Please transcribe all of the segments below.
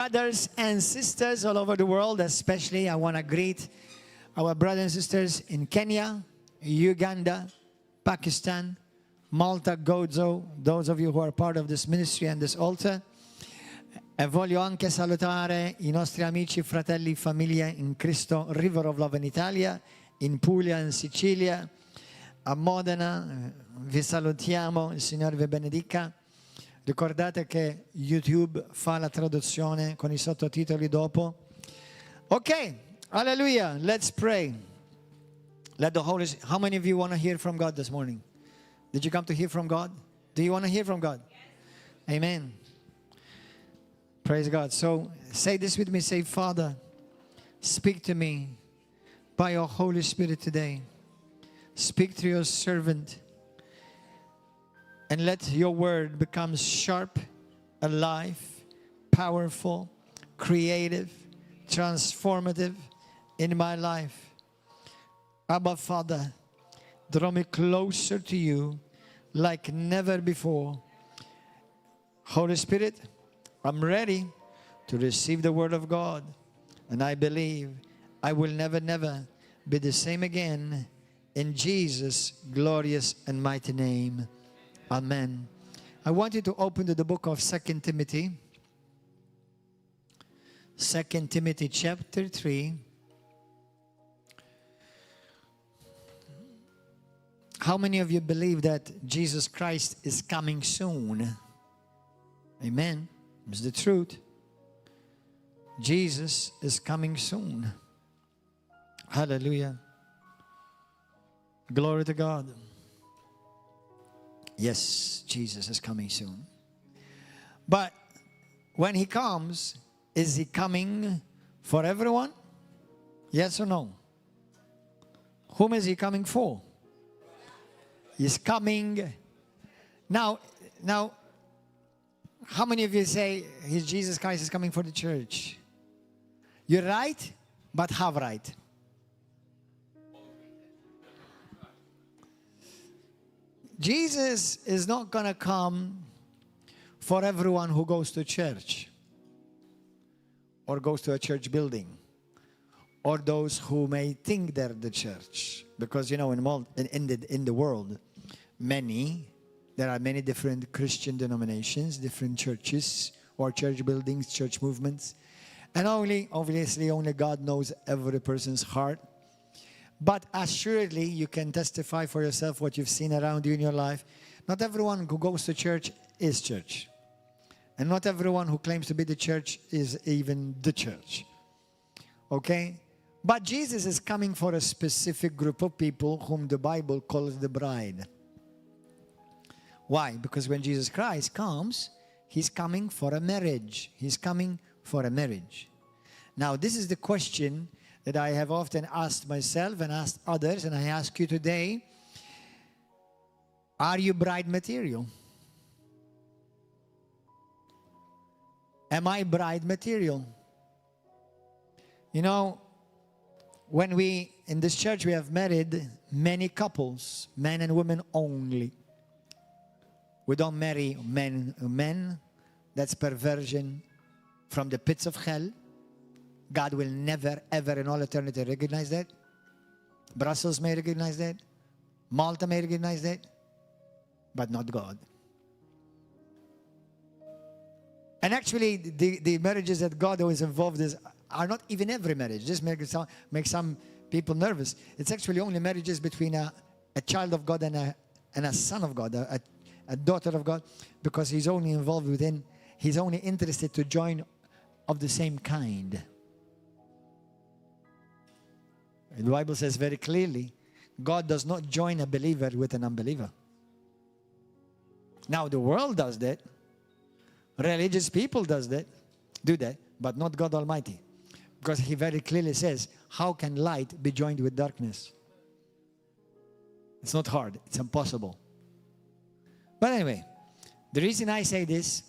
Brothers and sisters all over the world, especially I want to greet our brothers and sisters in Kenya, Uganda, Pakistan, Malta, Gozo, those of you who are part of this ministry and this altar. E voglio anche salutare I nostri amici, fratelli, famiglia in Cristo, River of Love in Italia, in Puglia, in Sicilia, a Modena. Vi salutiamo, il Signore vi benedica. Ricordate che YouTube fa la traduzione con I sottotitoli dopo. Ok, hallelujah, let's pray. Let the Holy Spirit. How many of you want to hear from God this morning? Did you come to hear from God? Do you want to hear from God? Yes. Amen. Praise God. So say this with me. Say, Father, speak to me by your Holy Spirit today. Speak through your servant. And let your word become sharp, alive, powerful, creative, transformative in my life. Abba, Father, draw me closer to you like never before. Holy Spirit, I'm ready to receive the word of God. And I believe I will never, never be the same again. In Jesus' glorious and mighty name. Amen. I want you to open to the book of 2 Timothy. 2 Timothy chapter 3. How many of you believe that Jesus Christ is coming soon? Amen. It's the truth. Jesus is coming soon. Hallelujah. Glory to God. Yes, Jesus is coming soon. But when he comes, is he coming for everyone? Yes or no? Whom is he coming for? He's coming. Now, how many of you say Jesus Christ is coming for the church? You're right, but half right. Jesus is not going to come for everyone who goes to church or goes to a church building or those who may think they're the church. Because, you know, in the world, there are many different Christian denominations, different churches or church buildings, church movements. And obviously, only God knows every person's heart. But assuredly, you can testify for yourself what you've seen around you in your life. Not everyone who goes to church is church. And not everyone who claims to be the church is even the church. Okay? But Jesus is coming for a specific group of people whom the Bible calls the bride. Why? Because when Jesus Christ comes, he's coming for a marriage. He's coming for a marriage. Now, this is the question that I have often asked myself and asked others, and I ask you today, are you bride material? Am I bride material? You know, when in this church, we have married many couples, men and women only. We don't marry men. That's perversion from the pits of hell. God will never, ever in all eternity recognize that. Brussels may recognize that. Malta may recognize that. But not God. And actually, the marriages that God was involved in are not even every marriage. This makes some people nervous. It's actually only marriages between a child of God and a son of God, a daughter of God, because he's only involved he's only interested to join of the same kind. The Bible says very clearly, God does not join a believer with an unbeliever. Now, the world does that. Religious people do that, but not God Almighty. Because he very clearly says, how can light be joined with darkness? It's not hard. It's impossible. But anyway, the reason I say this,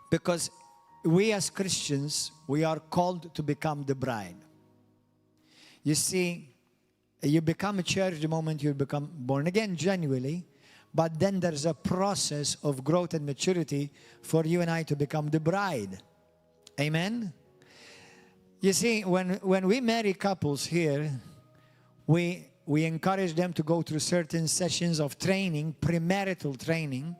because we as Christians, we are called to become the bride. You see, you become a church the moment you become born again, genuinely. But then there's a process of growth and maturity for you and I to become the bride Amen? You see, when we marry couples here, we encourage them to go through certain sessions of training, premarital training.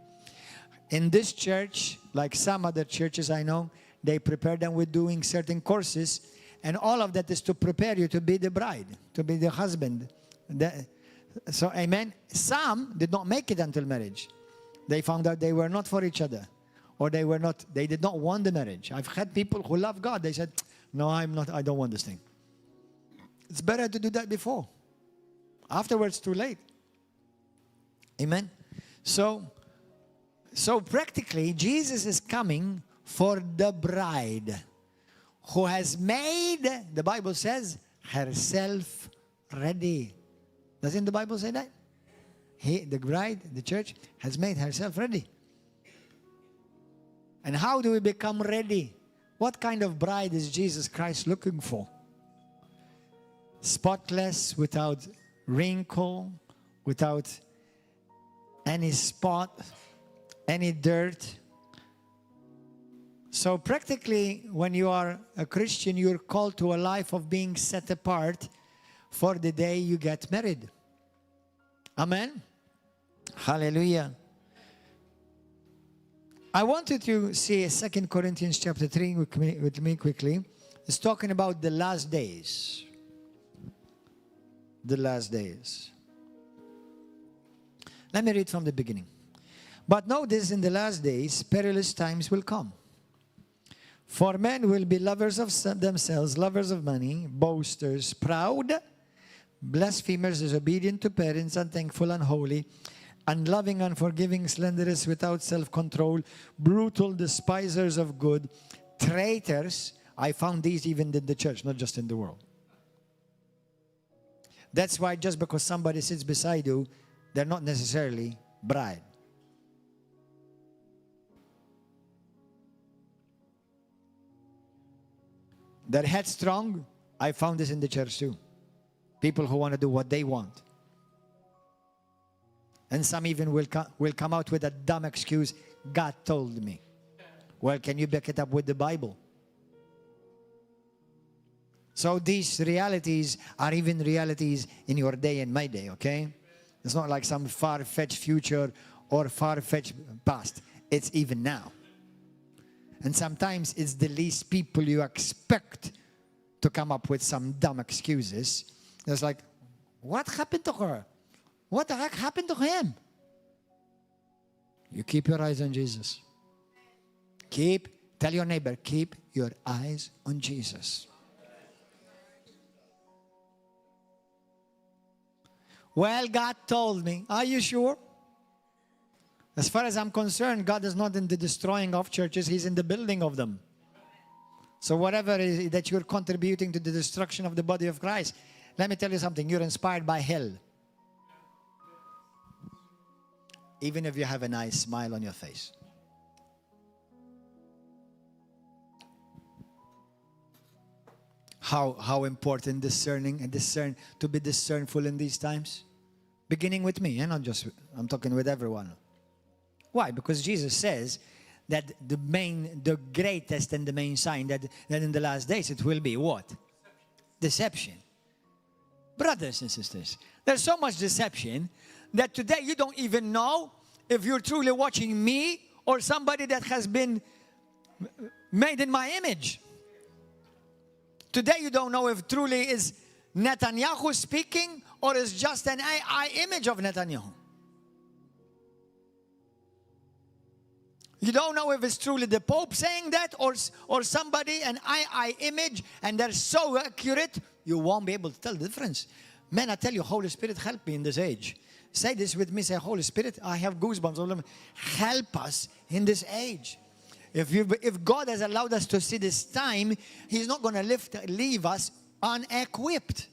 In this church, like some other churches I know, they prepare them with doing certain courses, and all of that is to prepare you to be the bride, to be the husband. So, amen? Some did not make it until marriage. They found out they were not for each other, or they did not want the marriage. I've had people who love God. They said, no, I don't want this thing. It's better to do that before. Afterwards, too late. Amen? So practically, Jesus is coming for the bride who has made, the Bible says, herself ready. Doesn't the Bible say that? The bride, the church, has made herself ready. And how do we become ready? What kind of bride is Jesus Christ looking for? Spotless, without wrinkle, without any spot, any dirt. So practically, when you are a Christian, you're called to a life of being set apart for the day you get married. Amen? Hallelujah. I wanted to see 2 Corinthians chapter 3 with me quickly. It's talking about the last days. The last days. Let me read from the beginning. But know this, in the last days, perilous times will come. For men will be lovers of themselves, lovers of money, boasters, proud, blasphemers, disobedient to parents, unthankful, unholy, unloving, unforgiving, slanderous, without self-control, brutal, despisers of good, traitors. I found these even in the church, not just in the world. That's why just because somebody sits beside you, they're not necessarily bride. They're headstrong. I found this in the church too. People who want to do what they want. And some even will come out with a dumb excuse, God told me. Well, can you back it up with the Bible? So these realities are even realities in your day and my day, okay? It's not like some far-fetched future or far-fetched past. It's even now. And sometimes it's the least people you expect to come up with some dumb excuses. It's like, what happened to her? What the heck happened to him? You keep your eyes on Jesus. Tell your neighbor, keep your eyes on Jesus. Well, God told me. Are you sure? As far as I'm concerned, God is not in the destroying of churches. He's in the building of them. So whatever is that you're contributing to the destruction of the body of Christ, let me tell you something. You're inspired by hell. Even if you have a nice smile on your face. How important discerning and to be discernful in these times? Beginning with me, and not just, I'm talking with everyone. Why? Because Jesus says that the greatest and the main sign that in the last days it will be what? Deception. Brothers and sisters, there's so much deception that today you don't even know if you're truly watching me or somebody that has been made in my image. Today you don't know if truly is Netanyahu speaking or is just an AI image of Netanyahu. You don't know if it's truly the Pope saying that or somebody, an AI image, and they're so accurate, you won't be able to tell the difference. Man, I tell you, Holy Spirit, help me in this age. Say this with me, say, Holy Spirit, I have goosebumps. Help us in this age. If God has allowed us to see this time, He's not going to leave us unequipped.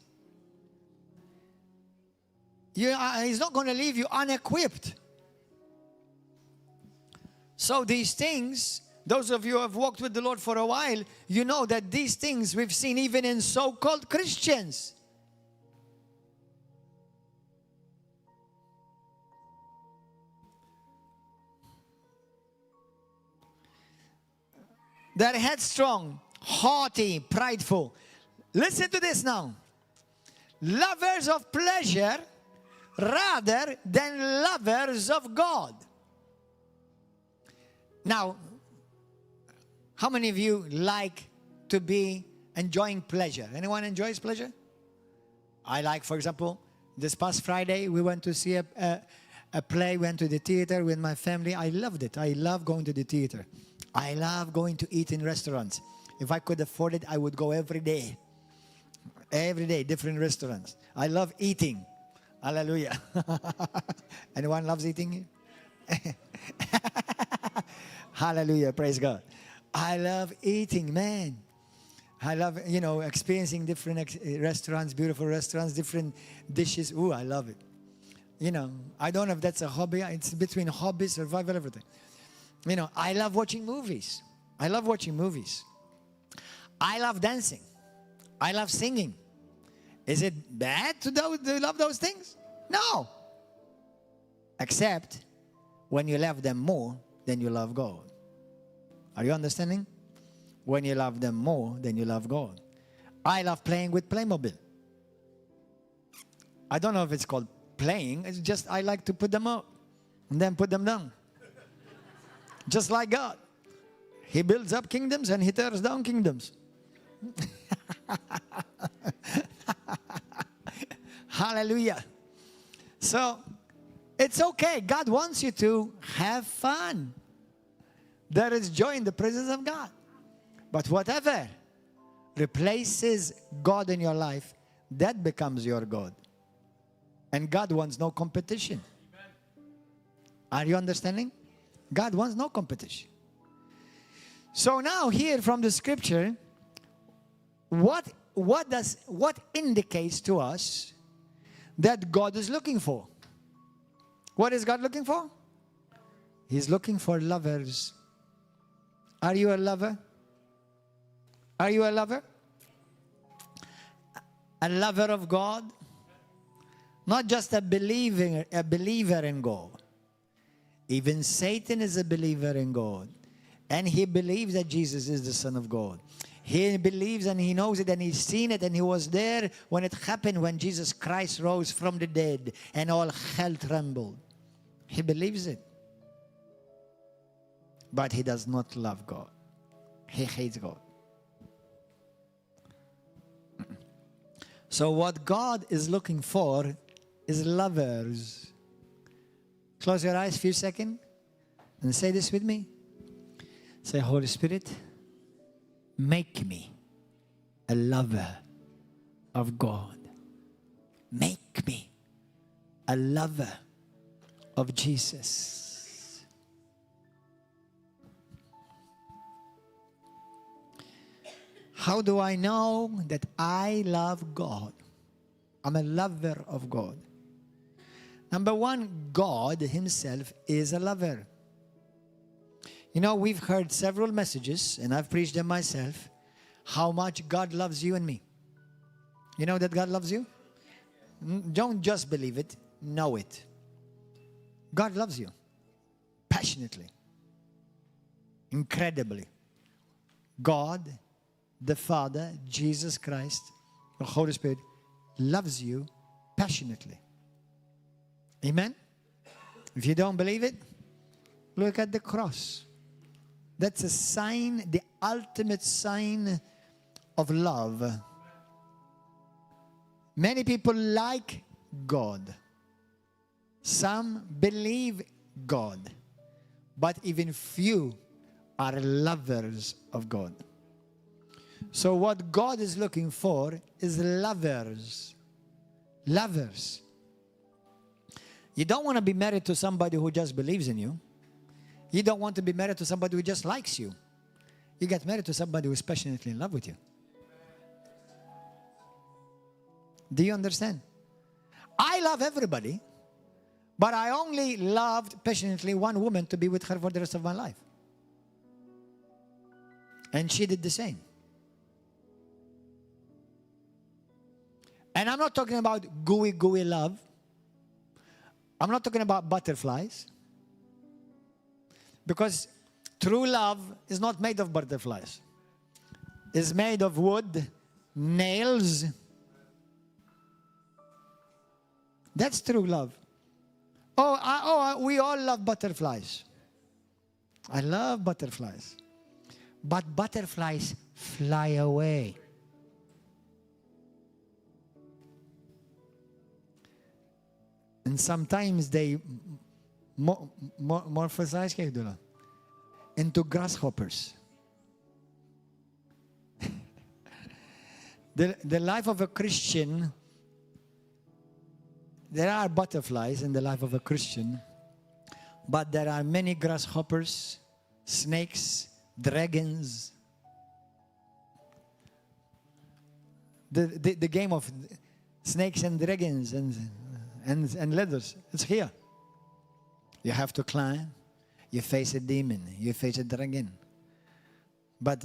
He's not going to leave you unequipped. So these things, those of you who have walked with the Lord for a while, you know that these things we've seen even in so-called Christians. They're headstrong. haughty, prideful. Listen to this now. Lovers of pleasure rather than lovers of God. Now, how many of you like to be enjoying pleasure? Anyone enjoys pleasure? I like, for example, this past Friday, we went to see a play, went to the theater with my family. I loved it. I love going to the theater. I love going to eat in restaurants. If I could afford it, I would go every day. Every day, different restaurants. I love eating. Hallelujah. Anyone loves eating? Hallelujah. Praise God. I love eating, man. I love, experiencing different restaurants, beautiful restaurants, different dishes. Ooh, I love it. I don't know if that's a hobby. It's between hobby, survival, everything. I love watching movies. I love watching movies. I love dancing. I love singing. Is it bad to love those things? No. Except when you love them more than you love God. Are you understanding? When you love them more than you love God. I love playing with Playmobil. I don't know if it's called playing. It's just I like to put them up and then put them down. Just like God. He builds up kingdoms and he tears down kingdoms. Hallelujah. So, it's okay. God wants you to have fun. There is joy in the presence of God. But whatever replaces God in your life, that becomes your God. And God wants no competition. Are you understanding? God wants no competition. So now here from the scripture, what indicates to us that God is looking for? What is God looking for? He's looking for lovers. Are you a lover? Are you a lover? A lover of God? Not just a believer in God. Even Satan is a believer in God. And he believes that Jesus is the Son of God. He believes and he knows it and he's seen it and he was there when it happened, when Jesus Christ rose from the dead and all hell trembled. He believes it. But he does not love God. He hates God. So what God is looking for is lovers. Close your eyes for a seconds and say this with me. Say, Holy Spirit, make me a lover of God. Make me a lover of Jesus. How do I know that I love God? I'm a lover of God. Number one, God himself is a lover. We've heard several messages, and I've preached them myself, how much God loves you and me. You know that God loves you? Don't just believe it, know it. God loves you passionately, incredibly. God, the Father, Jesus Christ, the Holy Spirit, loves you passionately. Amen? If you don't believe it, look at the cross. That's a sign, the ultimate sign of love. Many people like God. Some believe God. But even few are lovers of God. So what God is looking for is lovers. Lovers. You don't want to be married to somebody who just believes in you. You don't want to be married to somebody who just likes you. You get married to somebody who is passionately in love with you. Do you understand? I love everybody, but I only loved passionately one woman to be with her for the rest of my life. And she did the same. And I'm not talking about gooey love. I'm not talking about butterflies. Because true love is not made of butterflies. is made of wood, nails. That's true love. We all love butterflies. I love butterflies. But butterflies fly away. And sometimes they morphosize into grasshoppers. The life of a Christian, there are butterflies in the life of a Christian, but there are many grasshoppers, snakes, dragons. The game of snakes and dragons and ladders, it's here. You have to climb, you face a demon, you face a dragon. But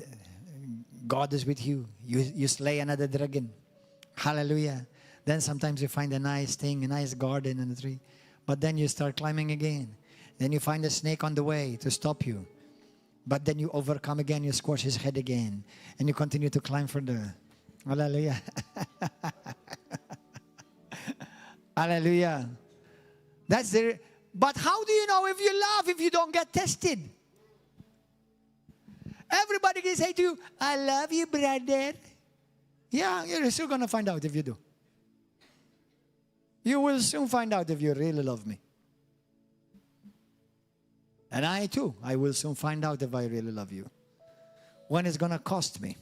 God is with you. You slay another dragon. Hallelujah. Then sometimes you find a nice thing, a nice garden and a tree. But then you start climbing again. Then you find a snake on the way to stop you. But then you overcome again, you squash his head again. And you continue to climb further. Hallelujah. Hallelujah. But how do you know if you love if you don't get tested? Everybody can say to you, I love you, brother. Yeah, you're still going to find out if you do. You will soon find out if you really love me. And I too, I will soon find out if I really love you. When it's going to cost me.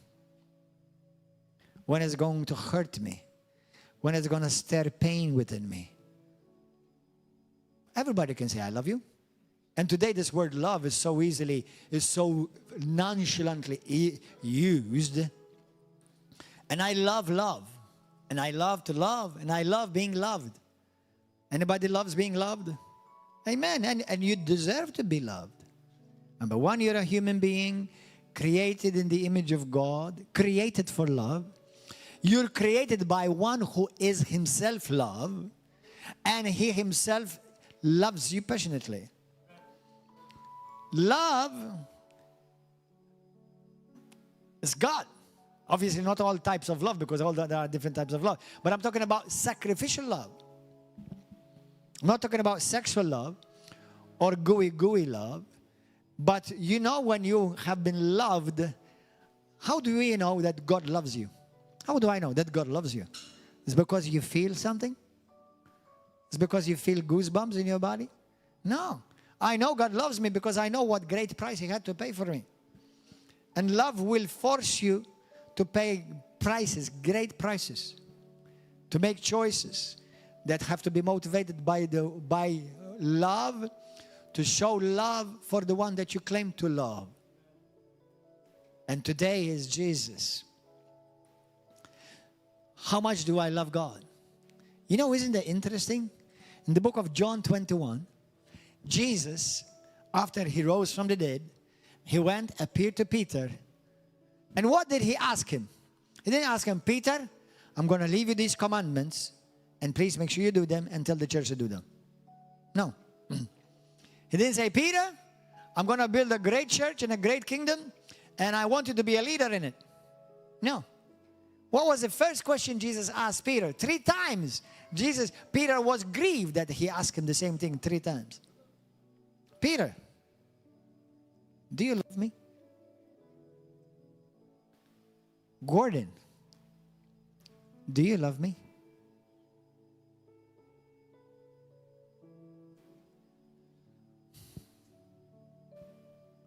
When it's going to hurt me. When it's going to stir pain within me. Everybody can say, I love you. And today this word love is so nonchalantly used. And I love love. And I love to love. And I love being loved. Anybody loves being loved? Amen. And you deserve to be loved. Number one, you're a human being created in the image of God, created for love. You're created by one who is himself love. And he himself loves you passionately. Love is God. Obviously, not all types of love, because there are different types of love. But I'm talking about sacrificial love. I'm not talking about sexual love or gooey love. But you know, when you have been loved, how do you know that God loves you? How do I know that God loves you? It's because you feel something? It's because you feel goosebumps in your body? No. I know God loves me because I know what great price He had to pay for me. And love will force you to pay prices, great prices, to make choices that have to be motivated by love, to show love for the one that you claim to love. And today is Jesus. How much do I love God? You know, isn't that interesting? In the book of John 21, Jesus, after He rose from the dead, He went, appeared to Peter. And what did He ask him? He didn't ask him, Peter, I'm going to leave you these commandments, and please make sure you do them and tell the church to do them. No. He didn't say, Peter, I'm going to build a great church and a great kingdom, and I want you to be a leader in it. No. What was the first question Jesus asked Peter? 3 times. Peter was grieved that He asked him the same thing 3 times. Peter, do you love me? Gordon, do you love me?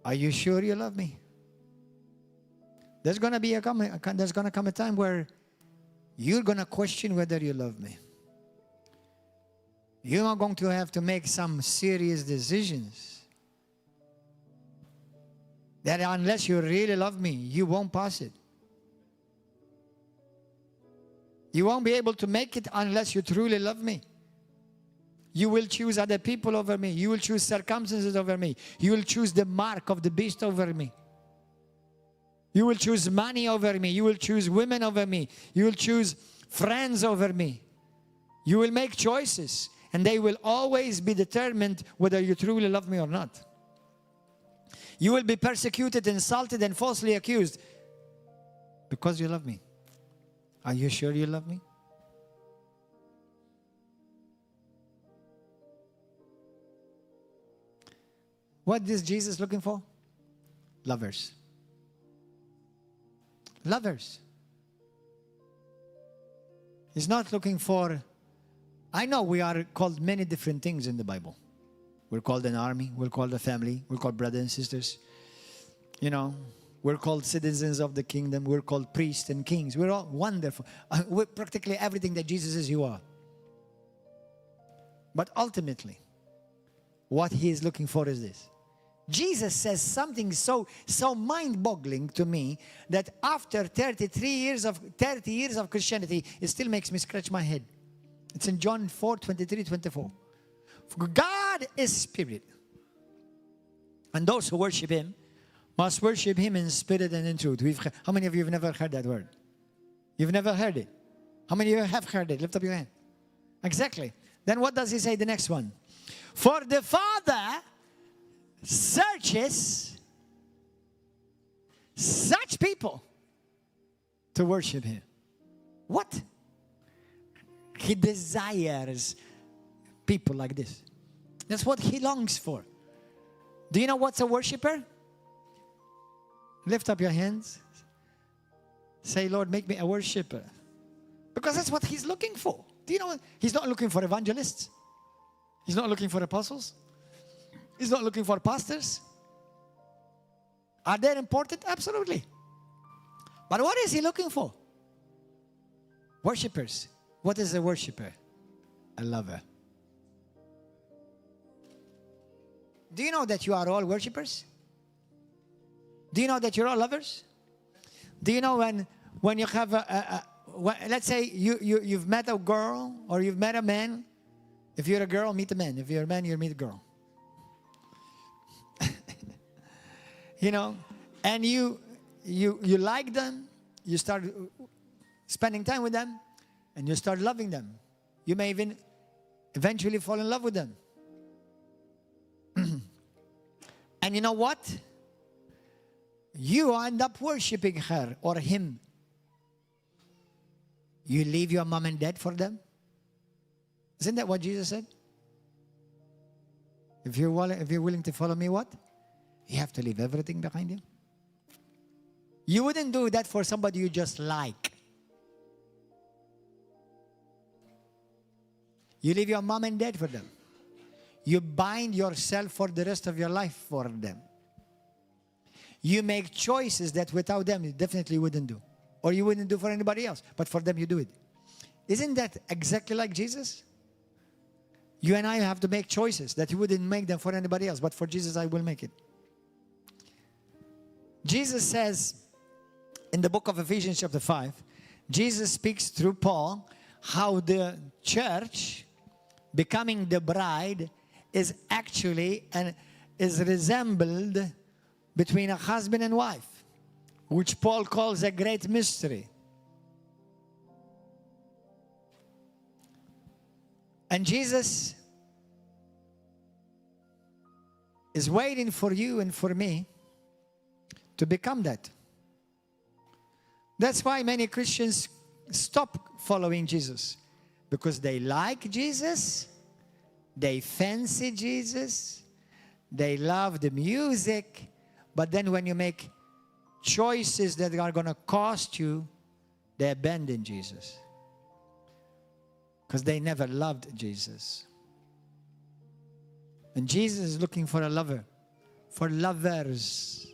Are you sure you love me? There's going to come a time where you're going to question whether you love me. You are going to have to make some serious decisions that unless you really love me, you won't pass it. You won't be able to make it unless you truly love me. You will choose other people over me. You will choose circumstances over me. You will choose the mark of the beast over me. You will choose money over me. You will choose women over me. You will choose friends over me. You will make choices, and they will always be determined whether you truly love me or not. You will be persecuted, insulted, and falsely accused. Because you love me. Are you sure you love me? What is Jesus looking for? Lovers. Lovers. He's not looking for... I know we are called many different things in the Bible. We're called an army. We're called a family. We're called brothers and sisters. You know, we're called citizens of the kingdom. We're called priests and kings. We're all wonderful. We're practically everything that Jesus is, you are. But ultimately, what he is looking for is this. Jesus says something so mind-boggling to me that after 30 years of Christianity, it still makes me scratch my head. It's in John 4:23-24. For God is spirit, and those who worship him must worship him in spirit and in truth. How many of you have never heard that word? You've never heard it. How many of you have heard it? Lift up your hand. Exactly. Then what does he say the next one? For the Father searches such people to worship him. What? He desires people like this. That's what he longs for. Do you know what's a worshiper? Lift up your hands. Say, Lord, make me a worshiper. Because that's what he's looking for. Do you know? He's not looking for evangelists. He's not looking for apostles. He's not looking for pastors. Are they important? Absolutely. But what is he looking for? Worshippers. What is a worshiper? A lover. Do you know that you are all worshippers? Do you know that you're all lovers? Do you know when you have let's say you've met a girl or you've met a man. If you're a girl, meet a man. If you're a man, you meet a girl. You know, and you like them, you start spending time with them, and you start loving them. You may even eventually fall in love with them. And you know what? You end up worshiping her or him. You leave your mom and dad for them. Isn't that what Jesus said? If you're willing to follow me, what? You have to leave everything behind you. You wouldn't do that for somebody you just like. You leave your mom and dad for them. You bind yourself for the rest of your life for them. You make choices that without them you definitely wouldn't do. Or you wouldn't do for anybody else. But for them you do it. Isn't that exactly like Jesus? You and I have to make choices that you wouldn't make them for anybody else. But for Jesus I will make it. Jesus says in the book of Ephesians chapter 5, Jesus speaks through Paul how the church becoming the bride is actually and is resembled between a husband and wife, which Paul calls a great mystery. And Jesus is waiting for you and for me to become that. That's why many Christians stop following Jesus. Because they like Jesus, they fancy Jesus, they love the music, but then when you make choices that are going to cost you, they abandon Jesus. Because they never loved Jesus. And Jesus is looking for a lover, for lovers,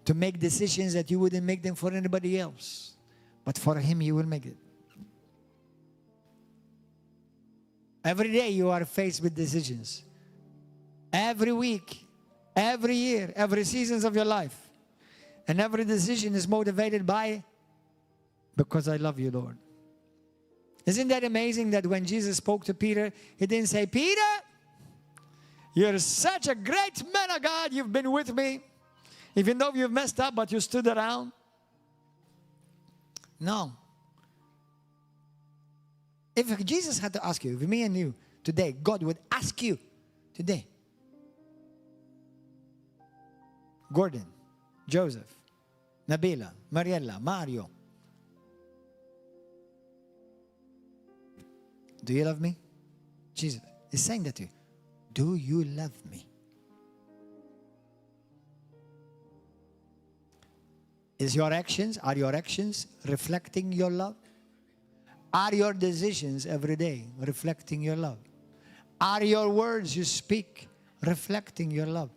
to make decisions that you wouldn't make them for anybody else. But for him, you will make it. Every day you are faced with decisions. Every week, every year, every season of your life. And every decision is motivated by, because I love you, Lord. Isn't that amazing that when Jesus spoke to Peter, he didn't say, Peter, you're such a great man of God, you've been with me. Even though you've messed up, but you stood around. No. If Jesus had to ask you, if me and you today, God would ask you today, Gordon, Joseph, Nabila, Mariella, Mario. Do you love me? Jesus is saying that to you. Do you love me? Are your actions reflecting your love? Are your decisions every day reflecting your love? Are your words you speak reflecting your love?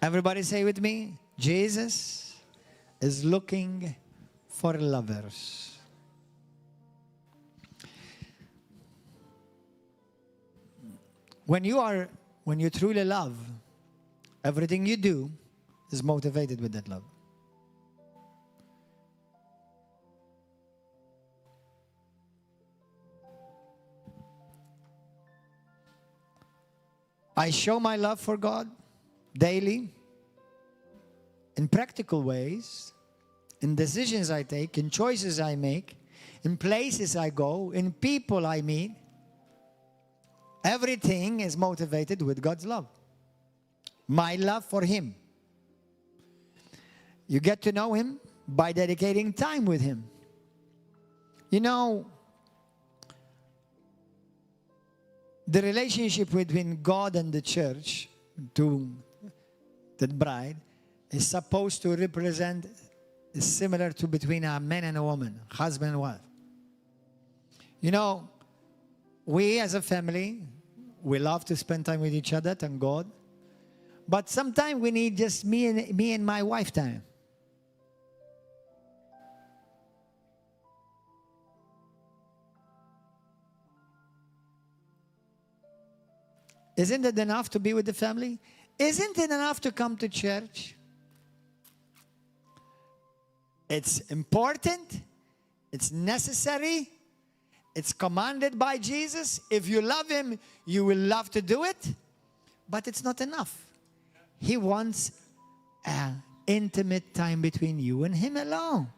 Everybody say with me, Jesus is looking for lovers. When you truly love, everything you do is motivated with that love. I show my love for God daily, in practical ways, in decisions I take, in choices I make, in places I go, in people I meet. Everything is motivated with God's love. My love for Him. You get to know Him by dedicating time with Him. You know, the relationship between God and the church, to the bride, is supposed to represent, is similar to between a man and a woman, husband and wife. You know, we as a family, we love to spend time with each other, thank God. But sometimes we need just me and my wife time. Isn't it enough to be with the family? Isn't it enough to come to church? It's important. It's necessary. It's commanded by Jesus. If you love Him, you will love to do it. But it's not enough. He wants an intimate time between you and Him alone.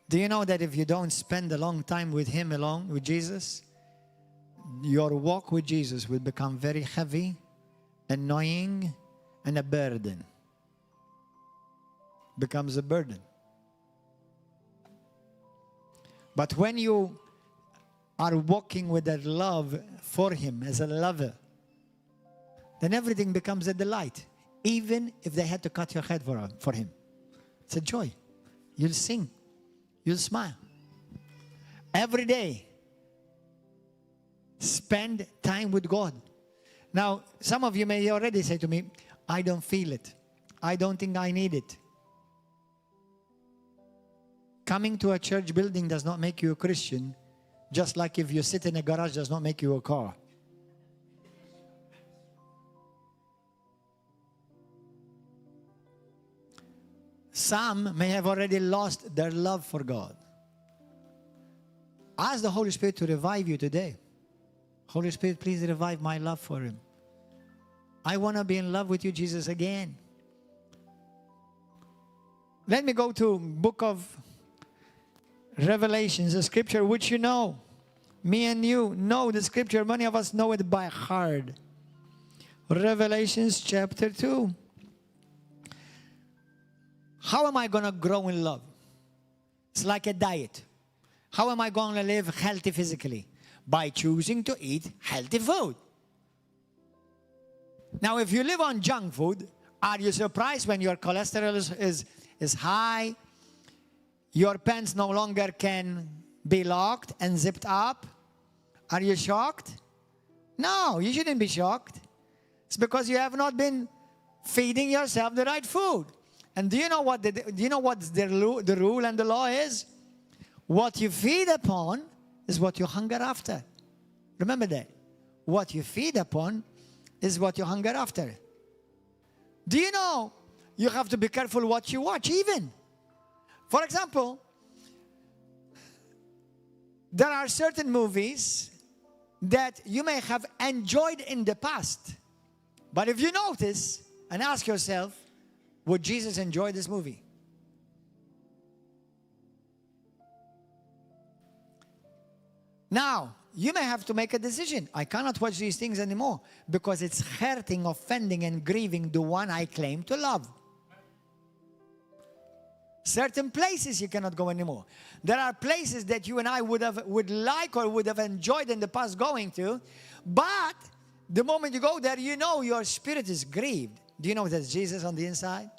Do you know that if you don't spend a long time with Him alone, with Jesus, your walk with Jesus will become very heavy, annoying, and a burden. Becomes a burden. But when you are walking with that love for Him as a lover, then everything becomes a delight. Even if they had to cut your head for Him. It's a joy. You'll sing. You'll smile. Every day, spend time with God. Now, some of you may already say to me, I don't feel it. I don't think I need it. Coming to a church building does not make you a Christian, just like if you sit in a garage does not make you a car. Some may have already lost their love for God. Ask the Holy Spirit to revive you today. Holy Spirit, please revive my love for Him. I want to be in love with you, Jesus, again. Let me go to book of Revelations, a scripture which you know. Me and you know the scripture. Many of us know it by heart. Revelations chapter 2. How am I going to grow in love? It's like a diet. How am I going to live healthy physically? By choosing to eat healthy food. Now, if you live on junk food, are you surprised when your cholesterol is high? Your pants no longer can be locked and zipped up? Are you shocked? No, you shouldn't be shocked. It's because you have not been feeding yourself the right food. And do you know what the rule and the law is? What you feed upon is what you hunger after. Remember that. What you feed upon is what you hunger after. Do you know you have to be careful what you watch even? For example, there are certain movies that you may have enjoyed in the past. But if you notice and ask yourself, would Jesus enjoy this movie? Now, you may have to make a decision. I cannot watch these things anymore because it's hurting, offending, and grieving the one I claim to love. Certain places you cannot go anymore. There are places that you and I would like or would have enjoyed in the past going to, but the moment you go there, you know your spirit is grieved. Do you know there's Jesus on the inside?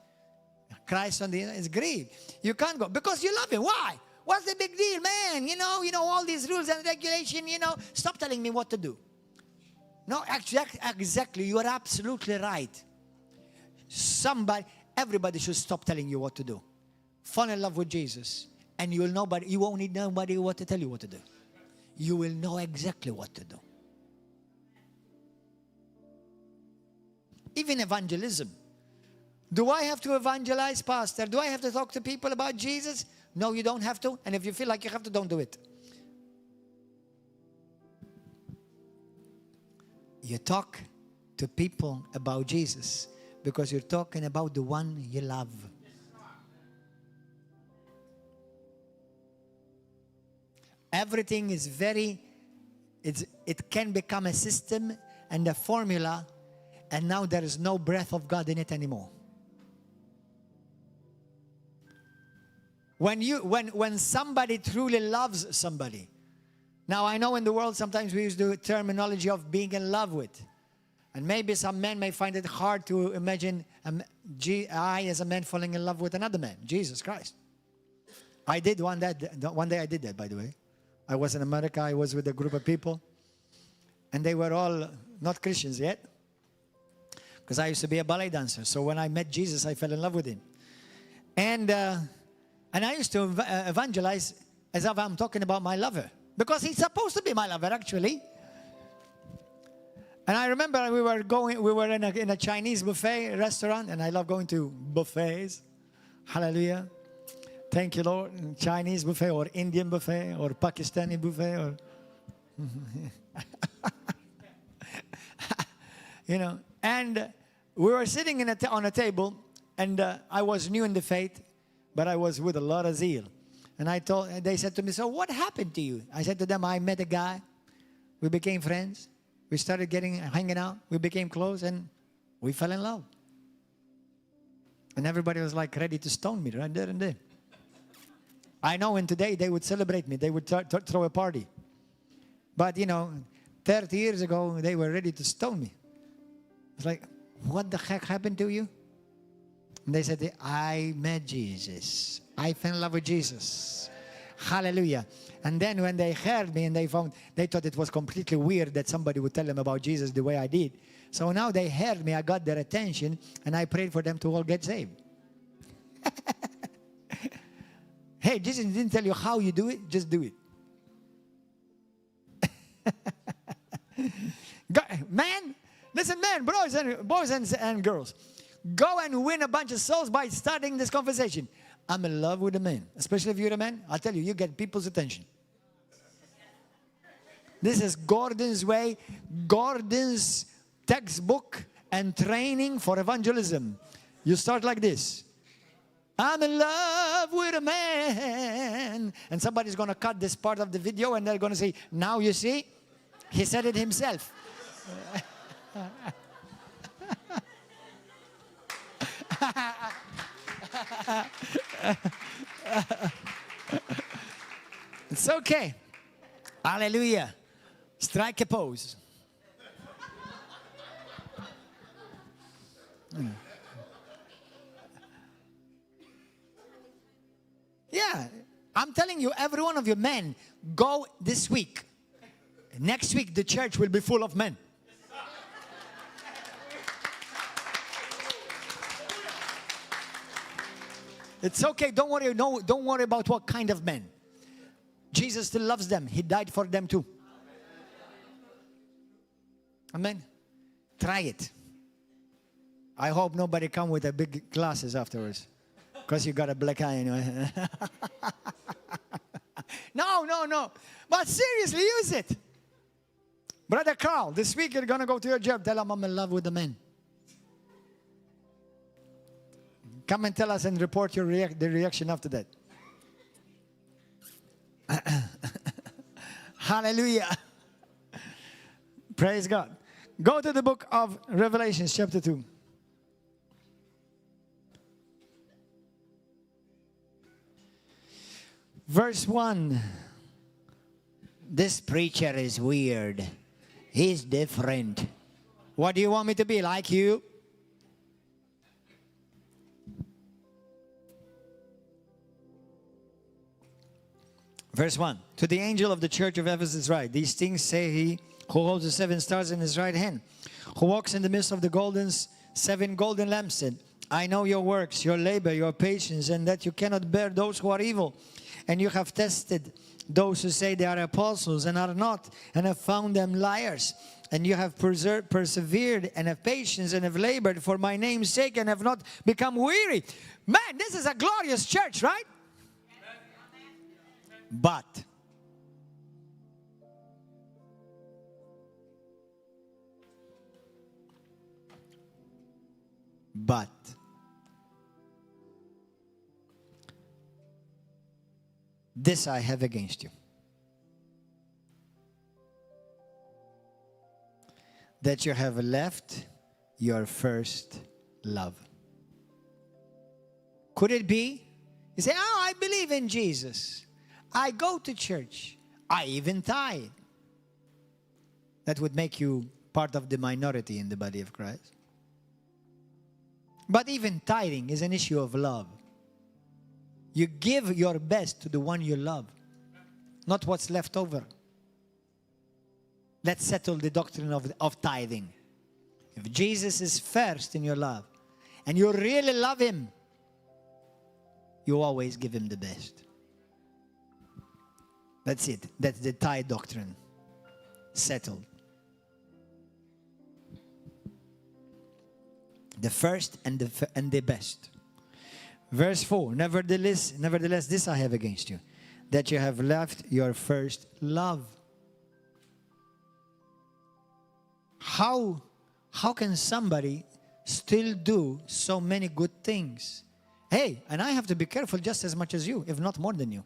Christ on the inside is grieved. You can't go because you love him. Why? What's the big deal, man? You know all these rules and regulation, stop telling me what to do. No, exactly. You are absolutely right. Everybody should stop telling you what to do. Fall in love with Jesus, and you won't need nobody what to tell you what to do. You will know exactly what to do. Even evangelism. Do I have to evangelize, Pastor? Do I have to talk to people about Jesus? No, you don't have to. And if you feel like you have to, don't do it. You talk to people about Jesus because you're talking about the one you love. Everything is it can become a system and a formula, and now there is no breath of God in it anymore. When somebody truly loves somebody. Now I know in the world sometimes we use the terminology of being in love with. And maybe some men may find it hard to imagine I as a man falling in love with another man, Jesus Christ. I did one day I did that, by the way. I was in America, I was with a group of people, and they were all not Christians yet, because I used to be a ballet dancer. So when I met Jesus, I fell in love with him. And I used to evangelize as if I'm talking about my lover, because he's supposed to be my lover, actually. And I remember we were in a Chinese buffet restaurant, and I love going to buffets. Hallelujah. Thank you, Lord. Chinese buffet or Indian buffet or Pakistani buffet or And we were sitting on a table, and I was new in the faith, but I was with a lot of zeal. And they said to me, "So what happened to you?" I said to them, "I met a guy. We became friends. We started hanging out. We became close, and we fell in love." And everybody was like ready to stone me right there and then. I know, and today they would celebrate me. They would throw a party. But, 30 years ago, they were ready to stone me. It's like, what the heck happened to you? And they said, I met Jesus. I fell in love with Jesus. Hallelujah. And then when they heard me and they thought it was completely weird that somebody would tell them about Jesus the way I did. So now they heard me, I got their attention, and I prayed for them to all get saved. Hey, Jesus didn't tell you how you do it, just do it. Listen, boys and girls, go and win a bunch of souls by starting this conversation. I'm in love with a man. Especially if you're a man, I'll tell you, you get people's attention. This is Gordon's way, Gordon's textbook and training for evangelism. You start like this. I'm in love with a man. And somebody's going to cut this part of the video and they're going to say, now you see, he said it himself. It's okay. Hallelujah. Strike a pose. Yeah, I'm telling you, every one of you men, go this week. Next week, the church will be full of men. It's okay. Don't worry. No, don't worry about what kind of men. Jesus still loves them. He died for them too. Amen. Try it. I hope nobody come with a big glasses afterwards, because you got a black eye anyway. No. But seriously, use it. Brother Carl, this week you're going to go to your job. Tell him I'm in love with the man. Come and tell us and report the reaction after that. Hallelujah. Praise God. Go to the book of Revelation, chapter 2. Verse 1. This preacher is weird. He's different. What do you want me to be, like you? Verse 1. To the angel of the church of Ephesus write, these things say he who holds the 7 stars in his right hand, who walks in the midst of the 7 golden lampstands. I know your works, your labor, your patience, and that you cannot bear those who are evil. And you have tested those who say they are apostles and are not, and have found them liars. And you have persevered and have patience and have labored for my name's sake and have not become weary. Man, this is a glorious church, right? But this I have against you, that you have left your first love. Could it be? You say, oh, I believe in Jesus. I go to church. I even tithe. That would make you part of the minority in the body of Christ. But even tithing is an issue of love. You give your best to the one you love, not what's left over. Let's settle the doctrine of tithing. If Jesus is first in your love, and you really love him, you always give him the best. That's it. That's the tithe doctrine. Settled. The first and the best. Verse 4. Nevertheless, this I have against you, that you have left your first love. How can somebody still do so many good things? Hey, and I have to be careful just as much as you, if not more than you.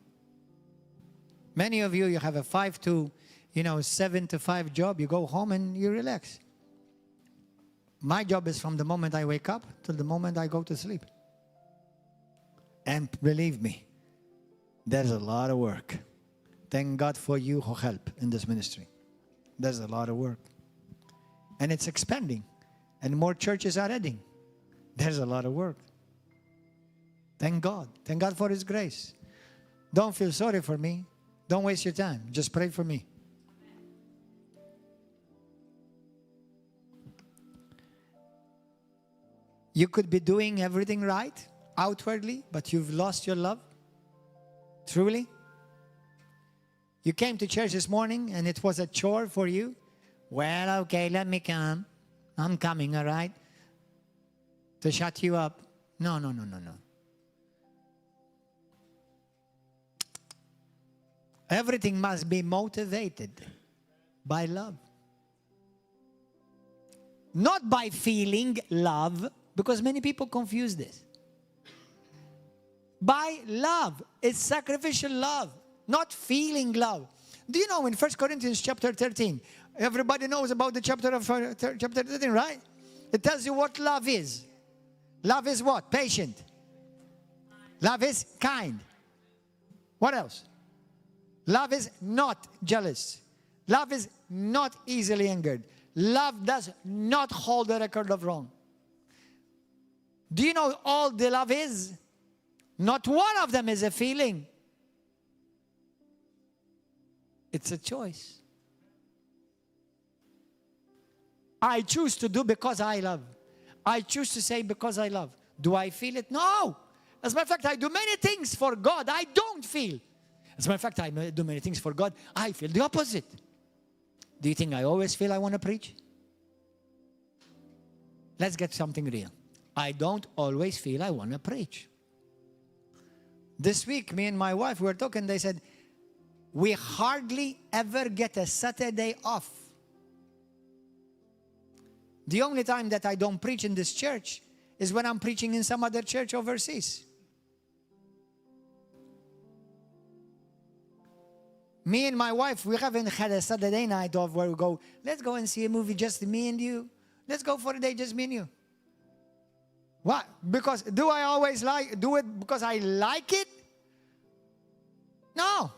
Many of you have a 7 to 5 job. You go home and you relax. My job is from the moment I wake up till the moment I go to sleep. And believe me, there's a lot of work. Thank God for you who help in this ministry. There's a lot of work. And it's expanding. And more churches are adding. There's a lot of work. Thank God. Thank God for his grace. Don't feel sorry for me. Don't waste your time. Just pray for me. You could be doing everything right outwardly, but you've lost your love. Truly. You came to church this morning and it was a chore for you. Well, okay, let me come. I'm coming, all right? To shut you up. No. Everything must be motivated by love. Not by feeling love, because many people confuse this. By love. It's sacrificial love, not feeling love. Do you know in 1 Corinthians chapter 13, everybody knows about the chapter 13, right? It tells you what love is. Love is what? Patient. Love is kind. What else? Love is not jealous. Love is not easily angered. Love does not hold a record of wrong. Do you know all the love is? Not one of them is a feeling. It's a choice. I choose to do because I love. I choose to say because I love. Do I feel it? No. As a matter of fact, I do many things for God I don't feel. As a matter of fact, I do many things for God I feel the opposite. Do you think I always feel I want to preach? Let's get something real. I don't always feel I want to preach. This week, me and my wife were talking, they said, we hardly ever get a Saturday off. The only time that I don't preach in this church is when I'm preaching in some other church overseas. Me and my wife, we haven't had a Saturday night off where we go, let's go and see a movie, just me and you. Let's go for a day, just me and you. What? Because do I always do it because I like it? No.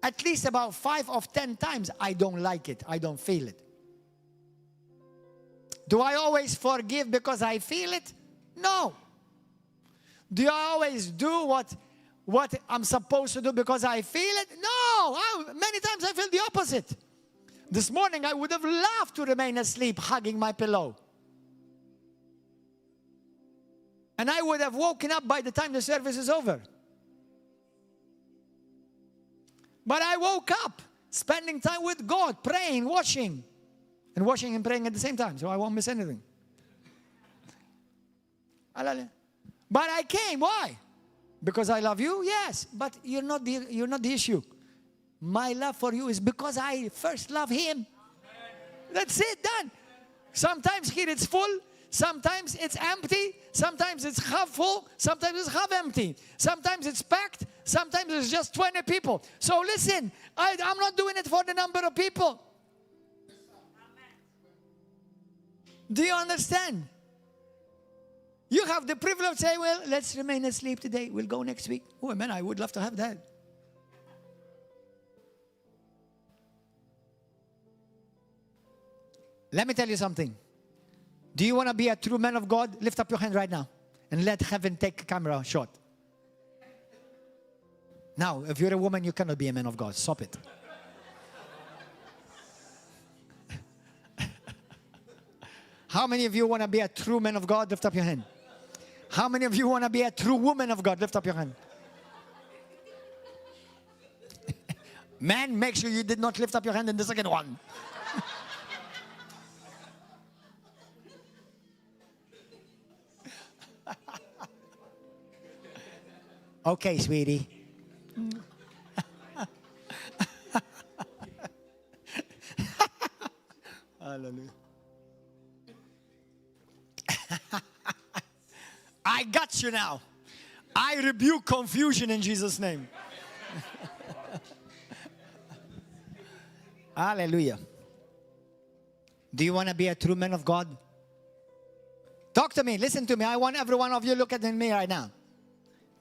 At least about 5 of 10 times I don't like it. I don't feel it. Do I always forgive because I feel it? No. Do I always do what I'm supposed to do because I feel it? No. Many times I feel the opposite. This morning I would have loved to remain asleep hugging my pillow. And I would have woken up by the time the service is over. But I woke up spending time with God, praying, washing. And washing and praying at the same time, so I won't miss anything. But I came, why? Because I love you? Yes, but you're not the issue. My love for you is because I first love Him. That's it, done. Sometimes here it's full, sometimes it's empty, sometimes it's half full, sometimes it's half empty, sometimes it's packed, sometimes it's just 20 people. So listen, I'm not doing it for the number of people. Do you understand? You have the privilege of saying, well, let's remain asleep today. We'll go next week. Oh, man, I would love to have that. Let me tell you something. Do you want to be a true man of God? Lift up your hand right now and let heaven take a camera shot. Now, if you're a woman, you cannot be a man of God. Stop it. How many of you want to be a true man of God? Lift up your hand. How many of you want to be a true woman of God? Lift up your hand. Man, make sure you did not lift up your hand in the second one. Okay, sweetie. Hallelujah. I got you now. I rebuke confusion in Jesus' name. Hallelujah. Do you want to be a true man of God? Talk to me. Listen to me. I want every one of you look at me right now.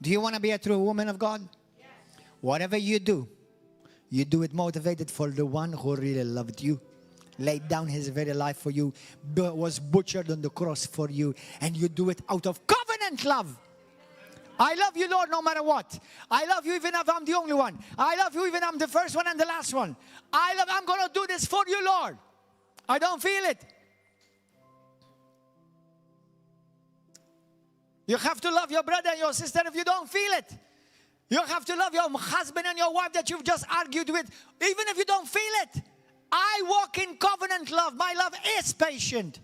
Do you want to be a true woman of God? Yes. Whatever you do it motivated for the one who really loved you, laid down his very life for you, was butchered on the cross for you, and you do it out of covenant love. I love you, Lord, no matter what. I love you even if I'm the only one. I love you even if I'm the first one and the last one. I'm going to do this for you, Lord. I don't feel it. You have to love your brother and your sister if you don't feel it. You have to love your husband and your wife that you've just argued with, even if you don't feel it. I walk in covenant love. My love is patient.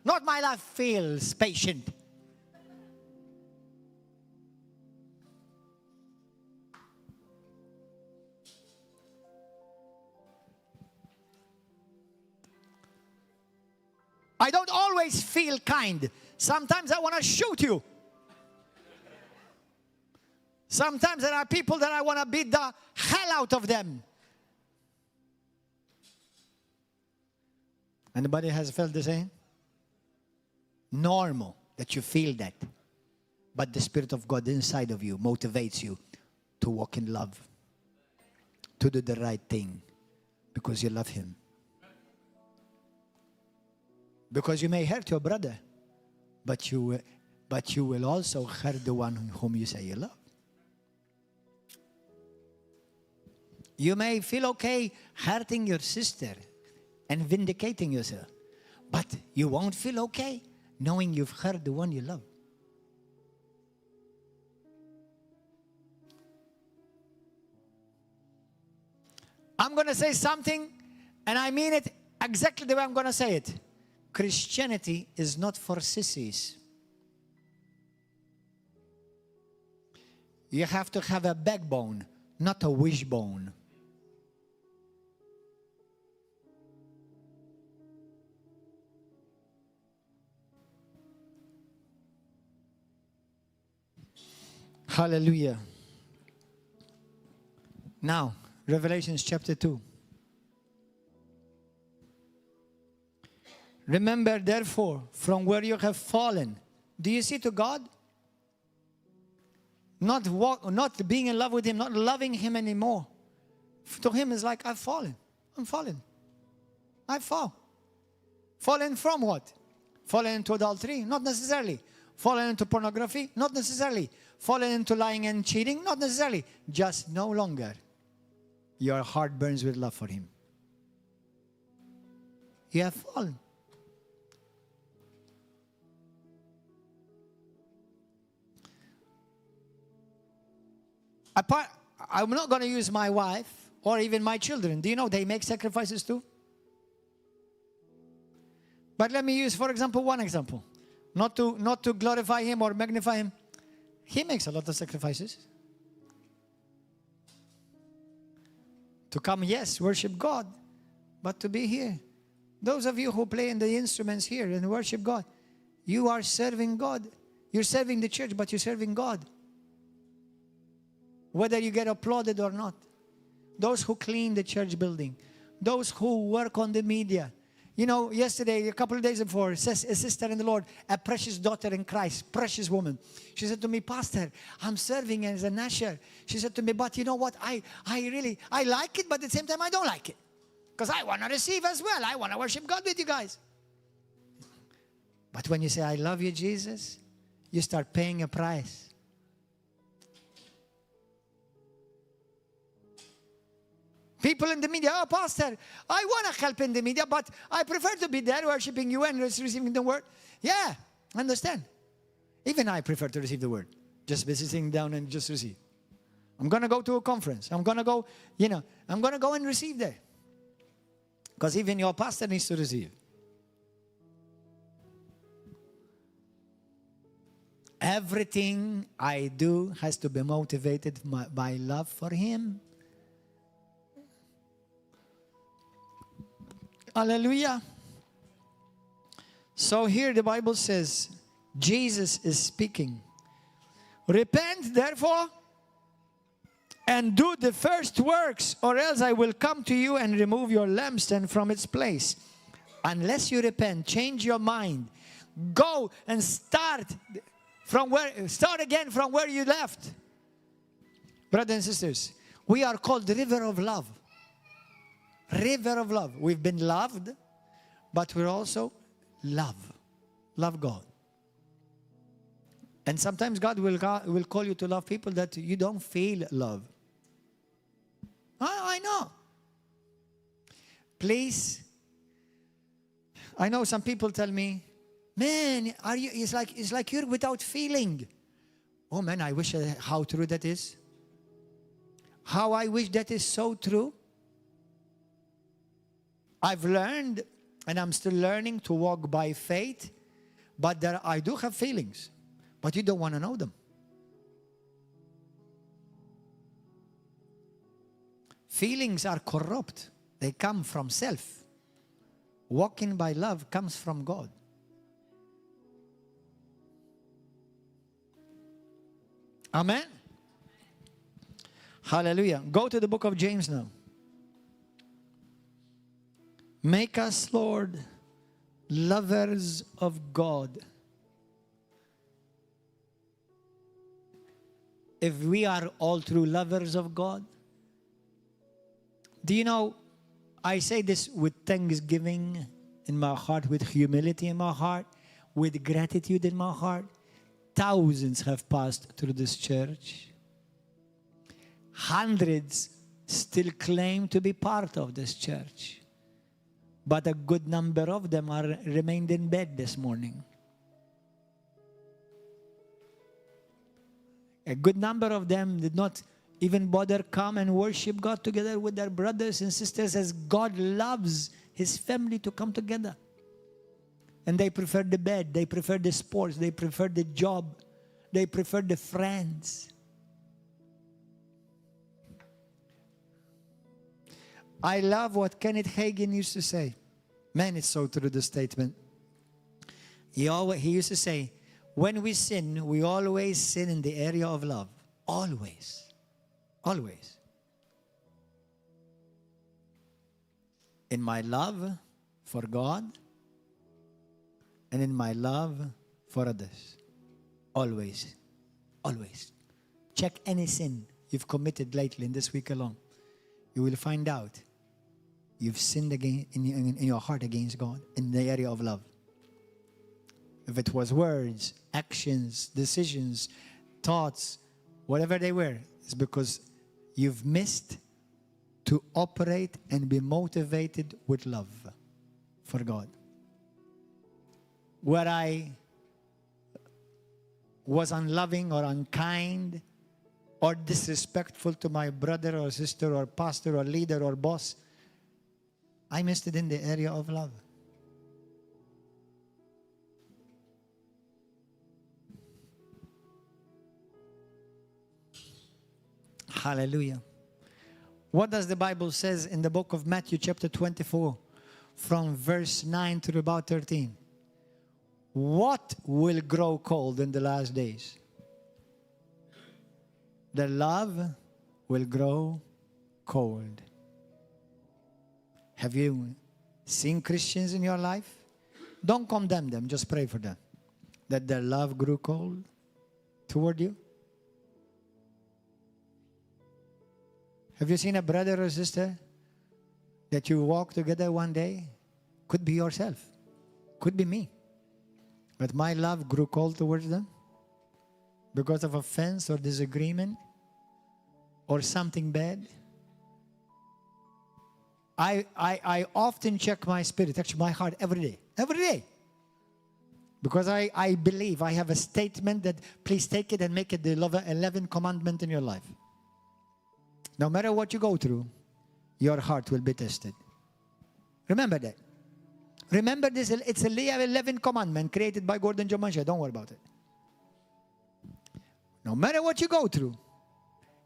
Not my love feels patient. I don't always feel kind. Sometimes I want to shoot you. Sometimes there are people that I want to beat the hell out of them. Anybody has felt the same? Normal that you feel that. But the Spirit of God inside of you motivates you to walk in love. To do the right thing. Because you love Him. Because you may hurt your brother. But you will also hurt the one whom you say you love. You may feel okay hurting your sister and vindicating yourself. But you won't feel okay knowing you've hurt the one you love. I'm going to say something, and I mean it exactly the way I'm going to say it. Christianity is not for sissies. You have to have a backbone, not a wishbone. Hallelujah. Now, Revelation chapter 2. Remember, therefore, from where you have fallen. Do you see to God? Not being in love with Him, not loving Him anymore. To Him is like, I've fallen. I'm fallen. I fall. Fallen from what? Fallen into adultery? Not necessarily. Fallen into pornography? Not necessarily. Fallen into lying and cheating? Not necessarily. Just no longer. Your heart burns with love for Him. You have fallen. I'm not going to use my wife or even my children. Do you know they make sacrifices too? But let me use, for example, one example. Not to glorify Him or magnify Him. He makes a lot of sacrifices. To come, yes, worship God. But to be here. Those of you who play in the instruments here and worship God, you are serving God. You're serving the church, but you're serving God. Whether you get applauded or not. Those who clean the church building. Those who work on the media. You know, yesterday, a couple of days before, a sister in the Lord, a precious daughter in Christ, precious woman. She said to me, Pastor, I'm serving as an usher. She said to me, but you know what? I like it, but at the same time, I don't like it. Because I want to receive as well. I want to worship God with you guys. But when you say, I love you, Jesus, you start paying a price. People in the media, oh, Pastor, I want to help in the media, but I prefer to be there worshiping you and receiving the word. Yeah, I understand. Even I prefer to receive the word. Just be sitting down and just receive. I'm going to go to a conference. I'm going to go, I'm going to go and receive there. Because even your pastor needs to receive. Everything I do has to be motivated by love for Him. Hallelujah. So here the Bible says, Jesus is speaking. Repent, therefore, and do the first works, or else I will come to you and remove your lampstand from its place. Unless you repent, change your mind, go and start again from where you left. Brothers and sisters, we are called the river of love. River of love. We've been loved, but we're also love God. And sometimes God will call you to love people that you don't feel love. I know. Please. I know some people tell me, man, it's like you're without feeling. Oh man, I wish how true that is. How I wish that is so true. I've learned, and I'm still learning to walk by faith, but I do have feelings, but you don't want to know them. Feelings are corrupt. They come from self. Walking by love comes from God. Amen? Hallelujah. Go to the book of James now. Make us, Lord, lovers of God. If we are all true lovers of God, do you know, I say this with thanksgiving in my heart, with humility in my heart, with gratitude in my heart. Thousands have passed through this church. Hundreds still claim to be part of this church. But a good number of them remained in bed this morning. A good number of them did not even bother come and worship God together with their brothers and sisters, as God loves His family to come together. And they prefer the bed, they prefer the sports, they prefer the job, they prefer the friends. I love what Kenneth Hagin used to say. Man, it's so true, the statement. He used to say, when we sin, we always sin in the area of love. Always. Always. in my love for God and in my love for others. Always. Always. Check any sin you've committed lately in this week alone. You will find out you've sinned again in your heart against God in the area of love. If it was words, actions, decisions, thoughts, whatever they were, it's because you've missed to operate and be motivated with love for God. Where I was unloving or unkind or disrespectful to my brother or sister or pastor or leader or boss, I missed it in the area of love. Hallelujah. What does the Bible says in the book of Matthew chapter 24 from verse 9 to about 13? What will grow cold in the last days? The love will grow cold. Have you seen Christians in your life? Don't condemn them, just pray for them. That their love grew cold toward you. Have you seen a brother or sister that you walk together one day? Could be yourself. Could be me. But my love grew cold towards them because of offense or disagreement or something bad. I often check my spirit, actually my heart, every day. Every day. Because I believe I have a statement that please take it and make it the 11th commandment in your life. No matter what you go through, your heart will be tested. Remember that. Remember this, it's a 11th commandment created by Gordon John Manchè. Don't worry about it. No matter what you go through,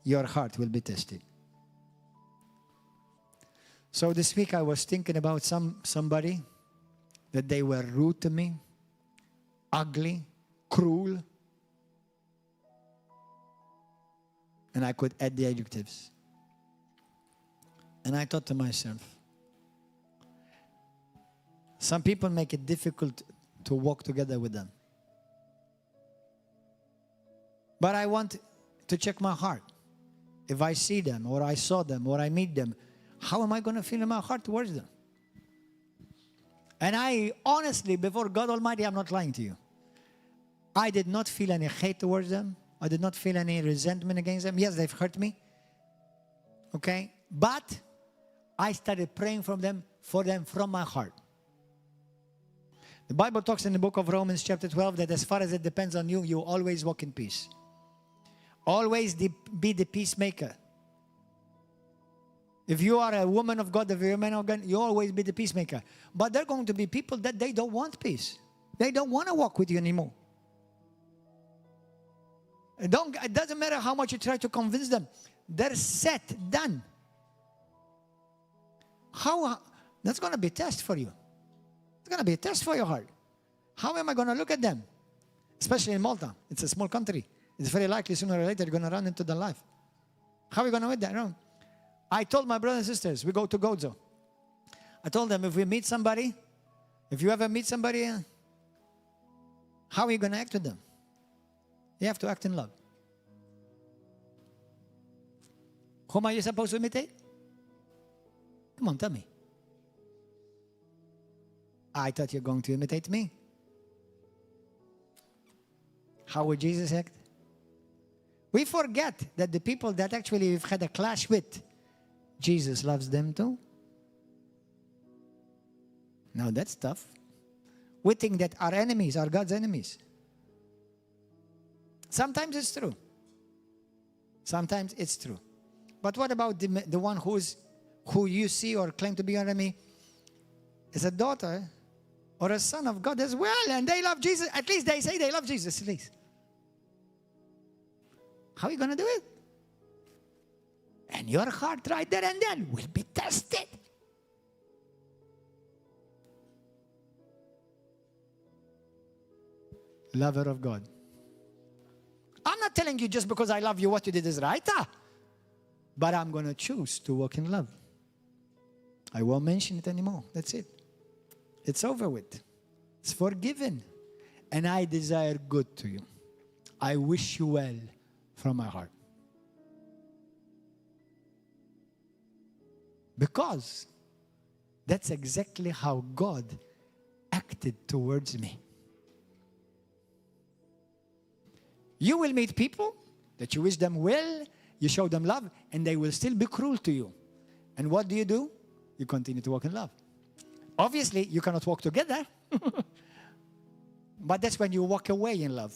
your heart will be tested. So this week I was thinking about somebody that they were rude to me, ugly, cruel. And I could add the adjectives. And I thought to myself, some people make it difficult to walk together with them. But I want to check my heart. If I see them, or I saw them, or I meet them, how am I going to feel in my heart towards them? And I honestly, before God Almighty, I'm not lying to you. I did not feel any hate towards them. I did not feel any resentment against them. Yes, they've hurt me. Okay? But I started praying for them from my heart. The Bible talks in the book of Romans chapter 12 that as far as it depends on you, you always walk in peace. Always be the peacemaker. If you are a woman of God, if you're a man of God, you always be the peacemaker. But there are going to be people that they don't want peace. They don't want to walk with you anymore. It doesn't matter how much you try to convince them. They're set, done. That's going to be a test for you. It's going to be a test for your heart. How am I going to look at them? Especially in Malta. It's a small country. It's very likely sooner or later you're going to run into their life. How are we going to do that? No. I told my brothers and sisters, we go to Gozo. I told them, if we meet somebody, if you ever meet somebody, how are you going to act with them? You have to act in love. Whom are you supposed to imitate? Come on, tell me. I thought you're going to imitate me. How would Jesus act? We forget that the people that actually we've had a clash with, Jesus loves them too. Now that's tough. We think that our enemies are God's enemies. Sometimes it's true. Sometimes it's true. But what about the one who you see or claim to be your enemy is a daughter or a son of God as well, and they love Jesus? At least they say they love Jesus, at least. How are you going to do it? And your heart right there and then will be tested. Lover of God. I'm not telling you just because I love you what you did is right. But I'm going to choose to walk in love. I won't mention it anymore. That's it. It's over with. It's forgiven. And I desire good to you. I wish you well from my heart. Because that's exactly how God acted towards me. You will meet people that you wish them well, you show them love, and they will still be cruel to you. And what do? You continue to walk in love. Obviously, you cannot walk together. But that's when you walk away in love.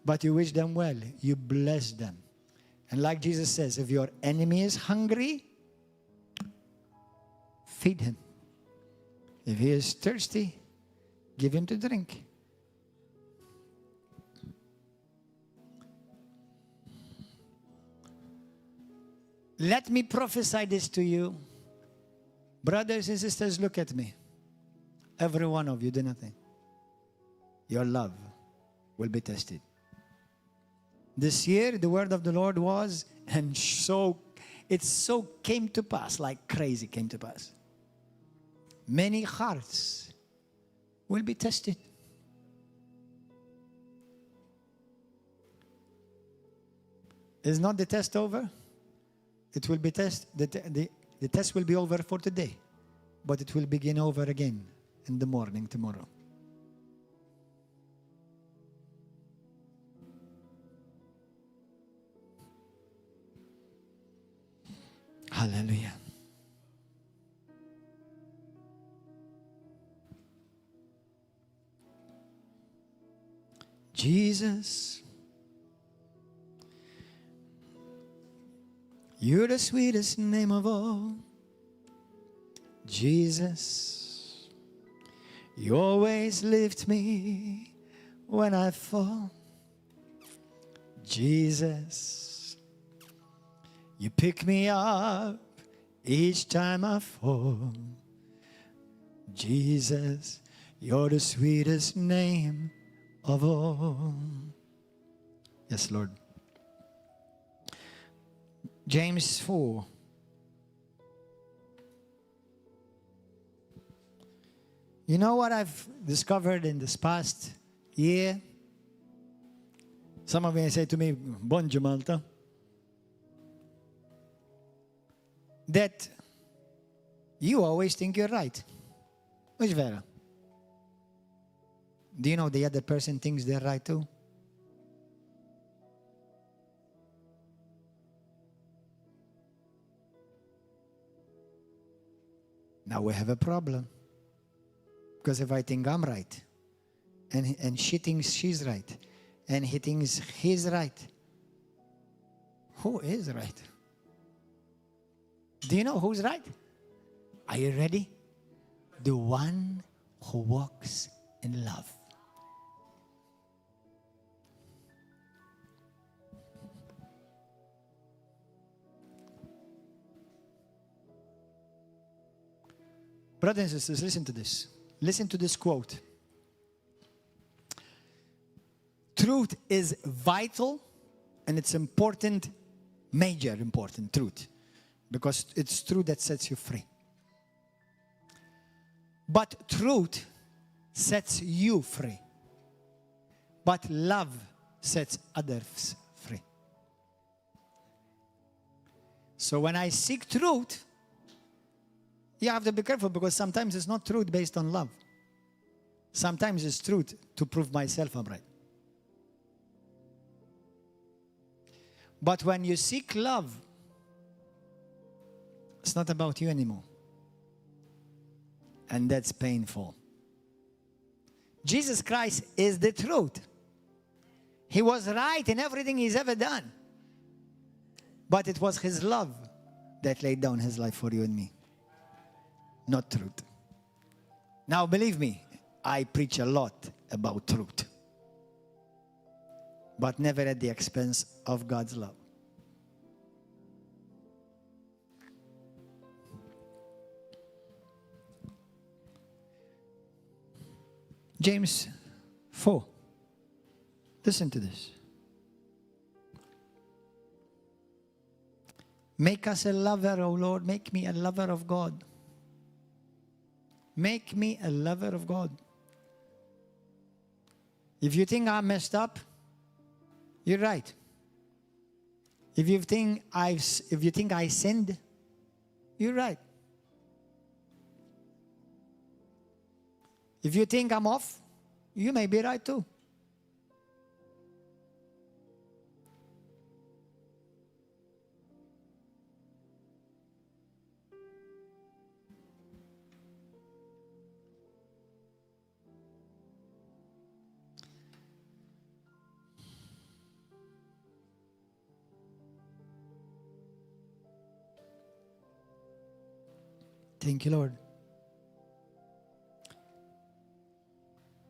But you wish them well. You bless them. And like Jesus says, if your enemy is hungry, feed him. If he is thirsty, give him to drink. Let me prophesy this to you. Brothers and sisters, look at me. Every one of you do nothing. Your love will be tested. This year, the word of the Lord was, and it so came to pass, like crazy came to pass. Many hearts will be tested. Is not the test over? It will be the test will be over for today, but it will begin over again in the morning tomorrow. Hallelujah. Jesus, you're the sweetest name of all. Jesus, you always lift me when I fall. Jesus, you pick me up each time I fall. Jesus, you're the sweetest name of all. Yes, Lord. James 4. You know what I've discovered in this past year? Some of you say to me, Bonjour Malta. That you always think you're right. Which vera? Do you know the other person thinks they're right too? Now we have a problem. Because if I think I'm right, and she thinks she's right, and he thinks he's right, who is right? Do you know who's right? Are you ready? The one who walks in love. Brothers and sisters, listen to this. Listen to this quote. Truth is vital, and it's important, major important truth. Because it's truth that sets you free. But truth sets you free. But love sets others free. So when I seek truth, you have to be careful, because sometimes it's not truth based on love. Sometimes it's truth to prove myself I'm right. But when you seek love, it's not about you anymore. And that's painful. Jesus Christ is the truth. He was right in everything he's ever done. But it was his love that laid down his life for you and me. Not truth. Now believe me, I preach a lot about truth. But never at the expense of God's love. James 4. Listen to this. Make us a lover, oh Lord. Make me a lover of God. Make me a lover of God. If you think I'm messed up, you're right. If you think I sinned, you're right. If you think I'm off, you may be right too. Thank you, Lord.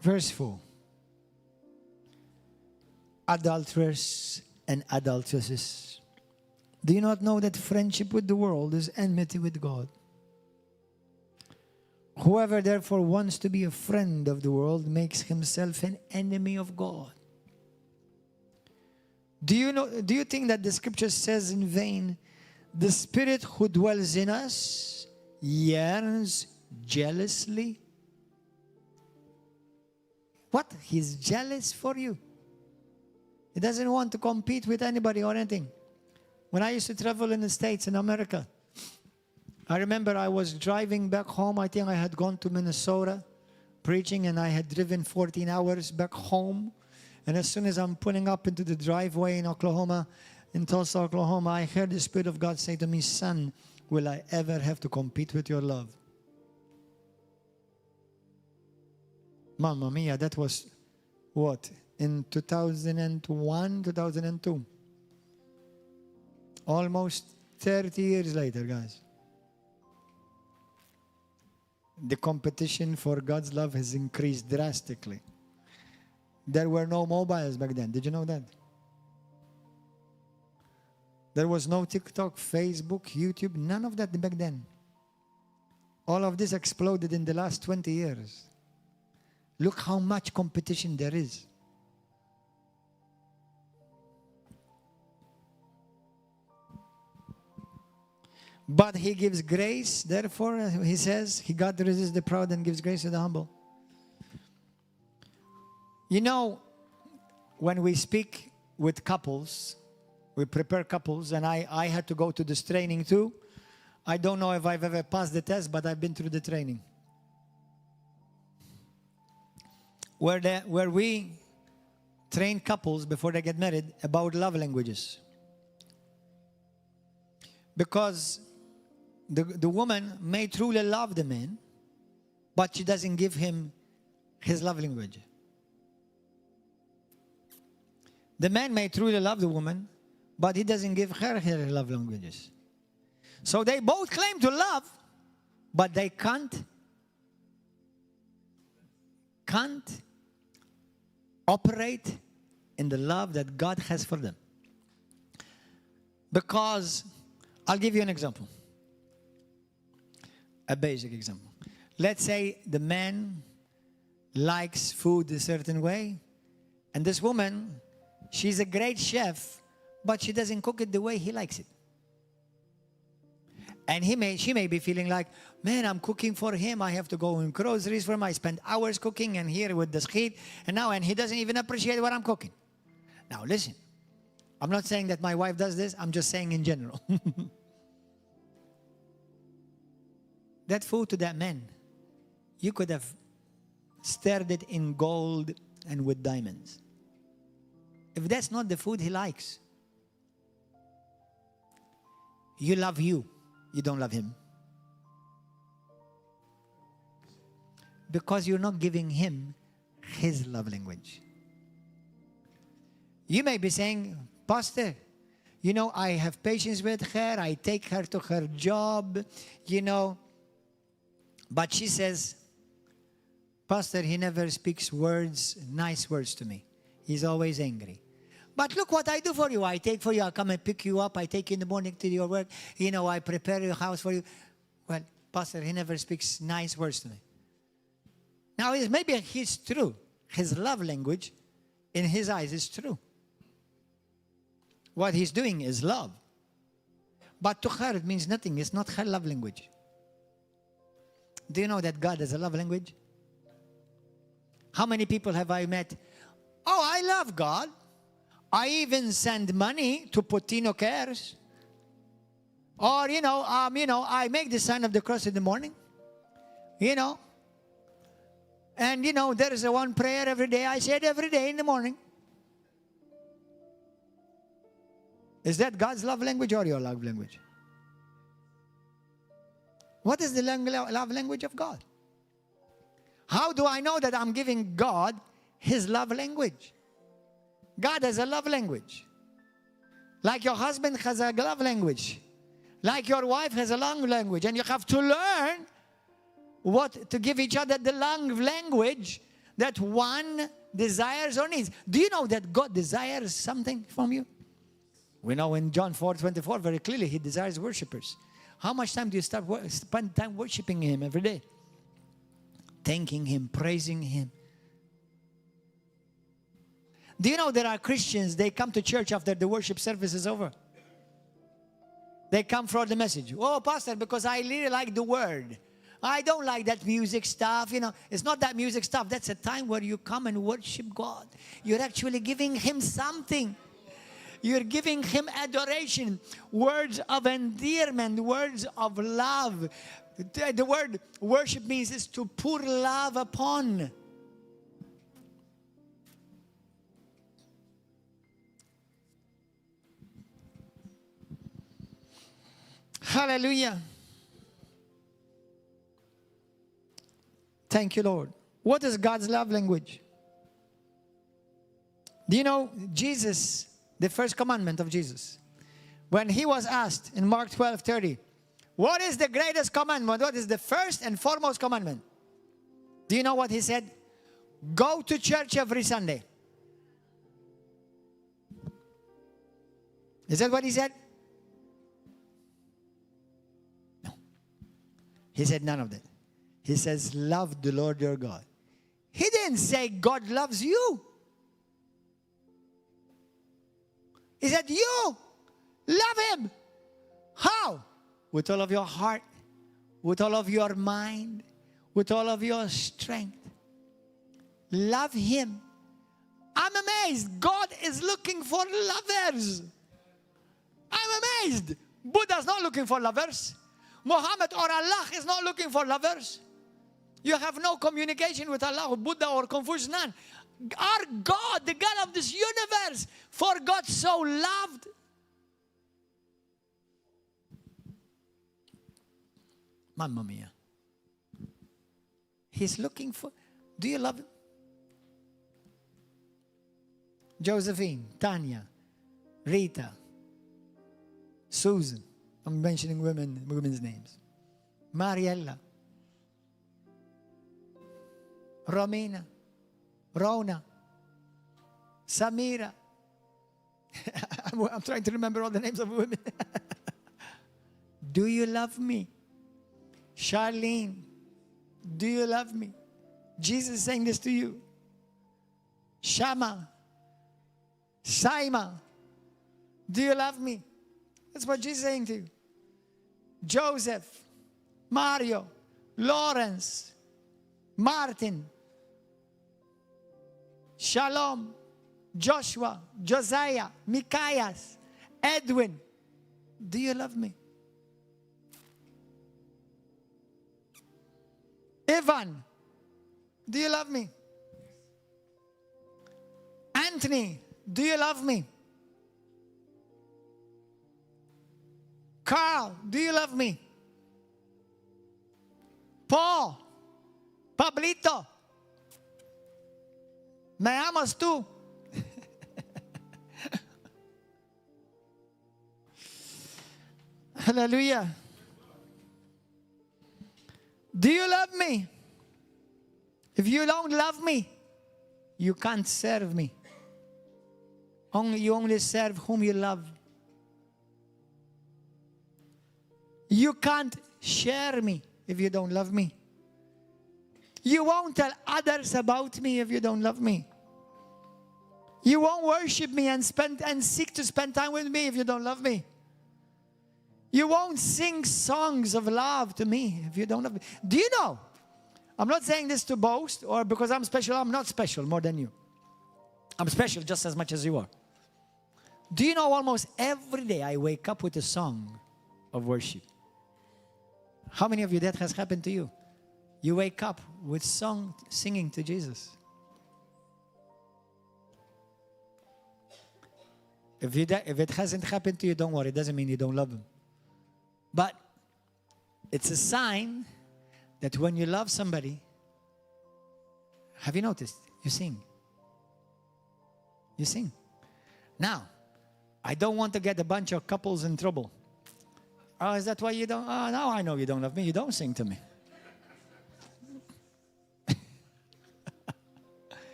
Verse 4. Adulterers and adulteresses, do you not know that friendship with the world is enmity with God? Whoever therefore wants to be a friend of the world makes himself an enemy of God. Do you think that the scripture says in vain, the Spirit who dwells in us yearns jealously? What? He's jealous for you. He doesn't want to compete with anybody or anything. When I used to travel in the States, in America, I remember I was driving back home. I think I had gone to Minnesota preaching, and I had driven 14 hours back home. And as soon as I'm pulling up into the driveway in Oklahoma, in Tulsa, Oklahoma, I heard the Spirit of God say to me, son, will I ever have to compete with your love? Mamma mia, that was what? In 2001, 2002. Almost 30 years later, guys. The competition for God's love has increased drastically. There were no mobiles back then. Did you know that? There was no TikTok, Facebook, YouTube, none of that back then. All of this exploded in the last 20 years. Look how much competition there is. But he gives grace, therefore, he says, God resists the proud and gives grace to the humble. You know, when we speak with couples, we prepare couples, and I had to go to this training too. I don't know if I've ever passed the test, but I've been through the training. Where we train couples before they get married about love languages. Because the woman may truly love the man, but she doesn't give him his love language. The man may truly love the woman, but he doesn't give her her love languages. So they both claim to love, but they can't operate in the love that God has for them. Because, I'll give you an example. A basic example. Let's say the man likes food a certain way, and this woman, she's a great chef, but she doesn't cook it the way he likes it. And she may be feeling like, man, I'm cooking for him. I have to go in groceries for him. I spend hours cooking, and here with this heat, and he doesn't even appreciate what I'm cooking. Now listen, I'm not saying that my wife does this. I'm just saying in general. That food to that man, you could have stirred it in gold and with diamonds. If that's not the food he likes, you love you don't love him. Because you're not giving him his love language. You may be saying, Pastor, I have patience with her. I take her to her job, But she says, Pastor, he never speaks nice words to me. He's always angry. But look what I do for you. I take for you. I come and pick you up. I take you in the morning to your work. I prepare your house for you. Well, Pastor, he never speaks nice words to me. Now, maybe he's true. His love language, in his eyes, is true. What he's doing is love. But to her, it means nothing. It's not her love language. Do you know that God has a love language? How many people have I met? Oh, I love God. I even send money to Potino Cares. Or, I make the sign of the cross in the morning. And, there is a one prayer every day. I say it every day in the morning. Is that God's love language or your love language? What is the love language of God? How do I know that I'm giving God His love language? God has a love language. Like your husband has a love language. Like your wife has a love language. And you have to learn what to give each other the love language that one desires or needs. Do you know that God desires something from you? We know in John 4:24 very clearly He desires worshipers. How much time do you spend time worshiping Him every day? Thanking Him, praising Him. Do you know there are Christians, they come to church after the worship service is over. They come for the message. Oh, Pastor, because I really like the word. I don't like that music stuff. It's not that music stuff. That's a time where you come and worship God. You're actually giving Him something. You're giving Him adoration, words of endearment, words of love. The word worship means is to pour love upon. Hallelujah. Thank you, Lord. What is God's love language? Do you know Jesus, the first commandment of Jesus, when He was asked in Mark 12:30, what is the greatest commandment? What is the first and foremost commandment? Do you know what He said? Go to church every Sunday. Is that what He said? No. He said none of that. He says, love the Lord your God. He didn't say God loves you. He said, you love Him. How? With all of your heart, with all of your mind, with all of your strength. Love Him. I'm amazed. God is looking for lovers. I'm amazed. Buddha's not looking for lovers. Muhammad or Allah is not looking for lovers. You have no communication with Allah or Buddha or Confucius, none. Our God, the God of this universe, for God so loved. Mamma mia. He's looking for, do you love Him? Josephine, Tanya, Rita, Susan. I'm mentioning women's names. Mariella, Romina, Rona, Samira. I'm trying to remember all the names of women. Do you love me? Charlene, do you love me? Jesus is saying this to you. Shama, Saima, do you love me? That's what Jesus is saying to you. Joseph, Mario, Lawrence, Martin, Shalom, Joshua, Josiah, Micaias, Edwin, do you love me? Evan, do you love me? Anthony, do you love me? Carl, do you love me? Paul, Pablito, ¿me amas tú? Hallelujah. Do you love me? If you don't love me, you can't serve me. You only serve whom you love. You can't share me if you don't love me. You won't tell others about me if you don't love me. You won't worship me and seek to spend time with me if you don't love me. You won't sing songs of love to me if you don't love me. Do you know? I'm not saying this to boast or because I'm special. I'm not special more than you. I'm special just as much as you are. Do you know almost every day I wake up with a song of worship? How many of you that has happened to you? You wake up with song singing to Jesus. If it hasn't happened to you, don't worry. It doesn't mean you don't love him. But it's a sign that when you love somebody, have you noticed? You sing. You sing. Now, I don't want to get a bunch of couples in trouble. Oh, is that why you don't? Oh, now I know you don't love me. You don't sing to me.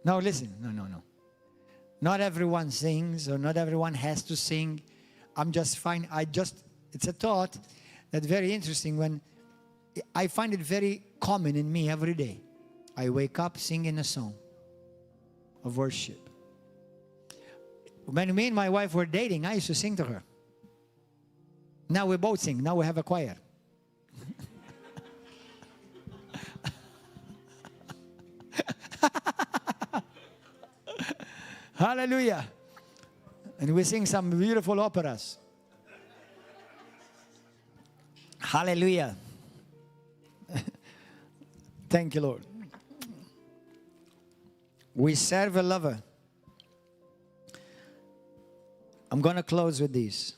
No, listen. No. Not everyone sings or not everyone has to sing. I'm just fine. It's a thought that's very interesting when I find it very common in me every day. I wake up singing a song of worship. When me and my wife were dating, I used to sing to her. Now we both sing. Now we have a choir. Hallelujah. And we sing some beautiful operas. Hallelujah. Thank you, Lord. We serve a lover. I'm going to close with this.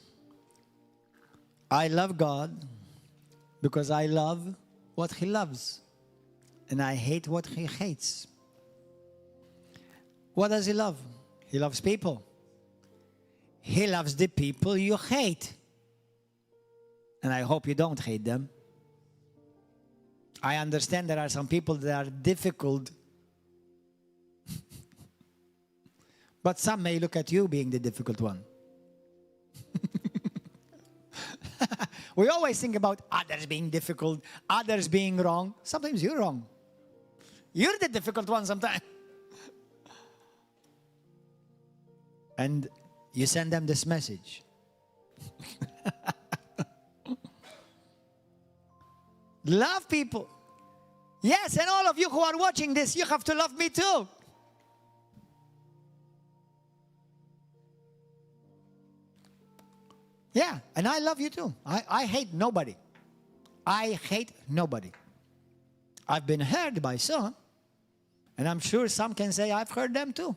I love God because I love what He loves. And I hate what He hates. What does He love? He loves people. He loves the people you hate. And I hope you don't hate them. I understand there are some people that are difficult. But some may look at you being the difficult one. We always think about others being difficult, others being wrong. Sometimes you're wrong. You're the difficult one sometimes. And you send them this message. Love people. Yes, and all of you who are watching this, you have to love me too. Yeah, and I love you too. I hate nobody. I hate nobody. I've been hurt by some, and I'm sure some can say I've hurt them too.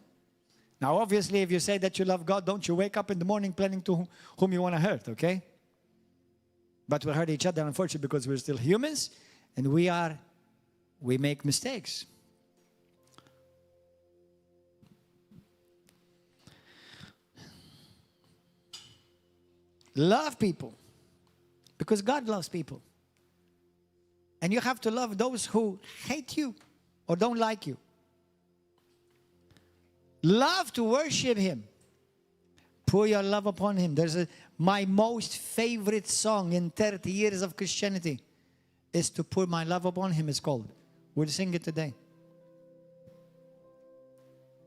Now, obviously, if you say that you love God, don't you wake up in the morning planning to whom you want to hurt, okay? But we hurt each other, unfortunately, because we're still humans, and we make mistakes. Love people, because God loves people. And you have to love those who hate you or don't like you. Love to worship Him. Pour your love upon Him. My most favorite song in 30 years of Christianity is To Pour My Love Upon Him, it's called. We'll sing it today.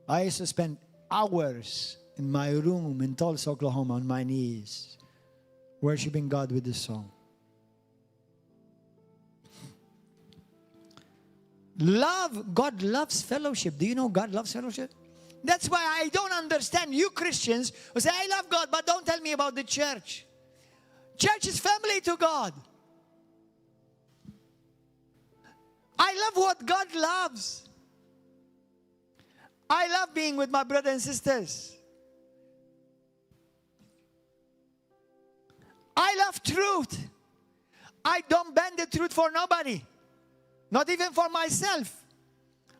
I used to spend hours in my room in Tulsa, Oklahoma, on my knees, worshiping God with this song. Love, God loves fellowship. Do you know God loves fellowship? That's why I don't understand you Christians who say, I love God, but don't tell me about the church. Church is family to God. I love what God loves. I love being with my brothers and sisters. I love truth. I don't bend the truth for nobody. Not even for myself.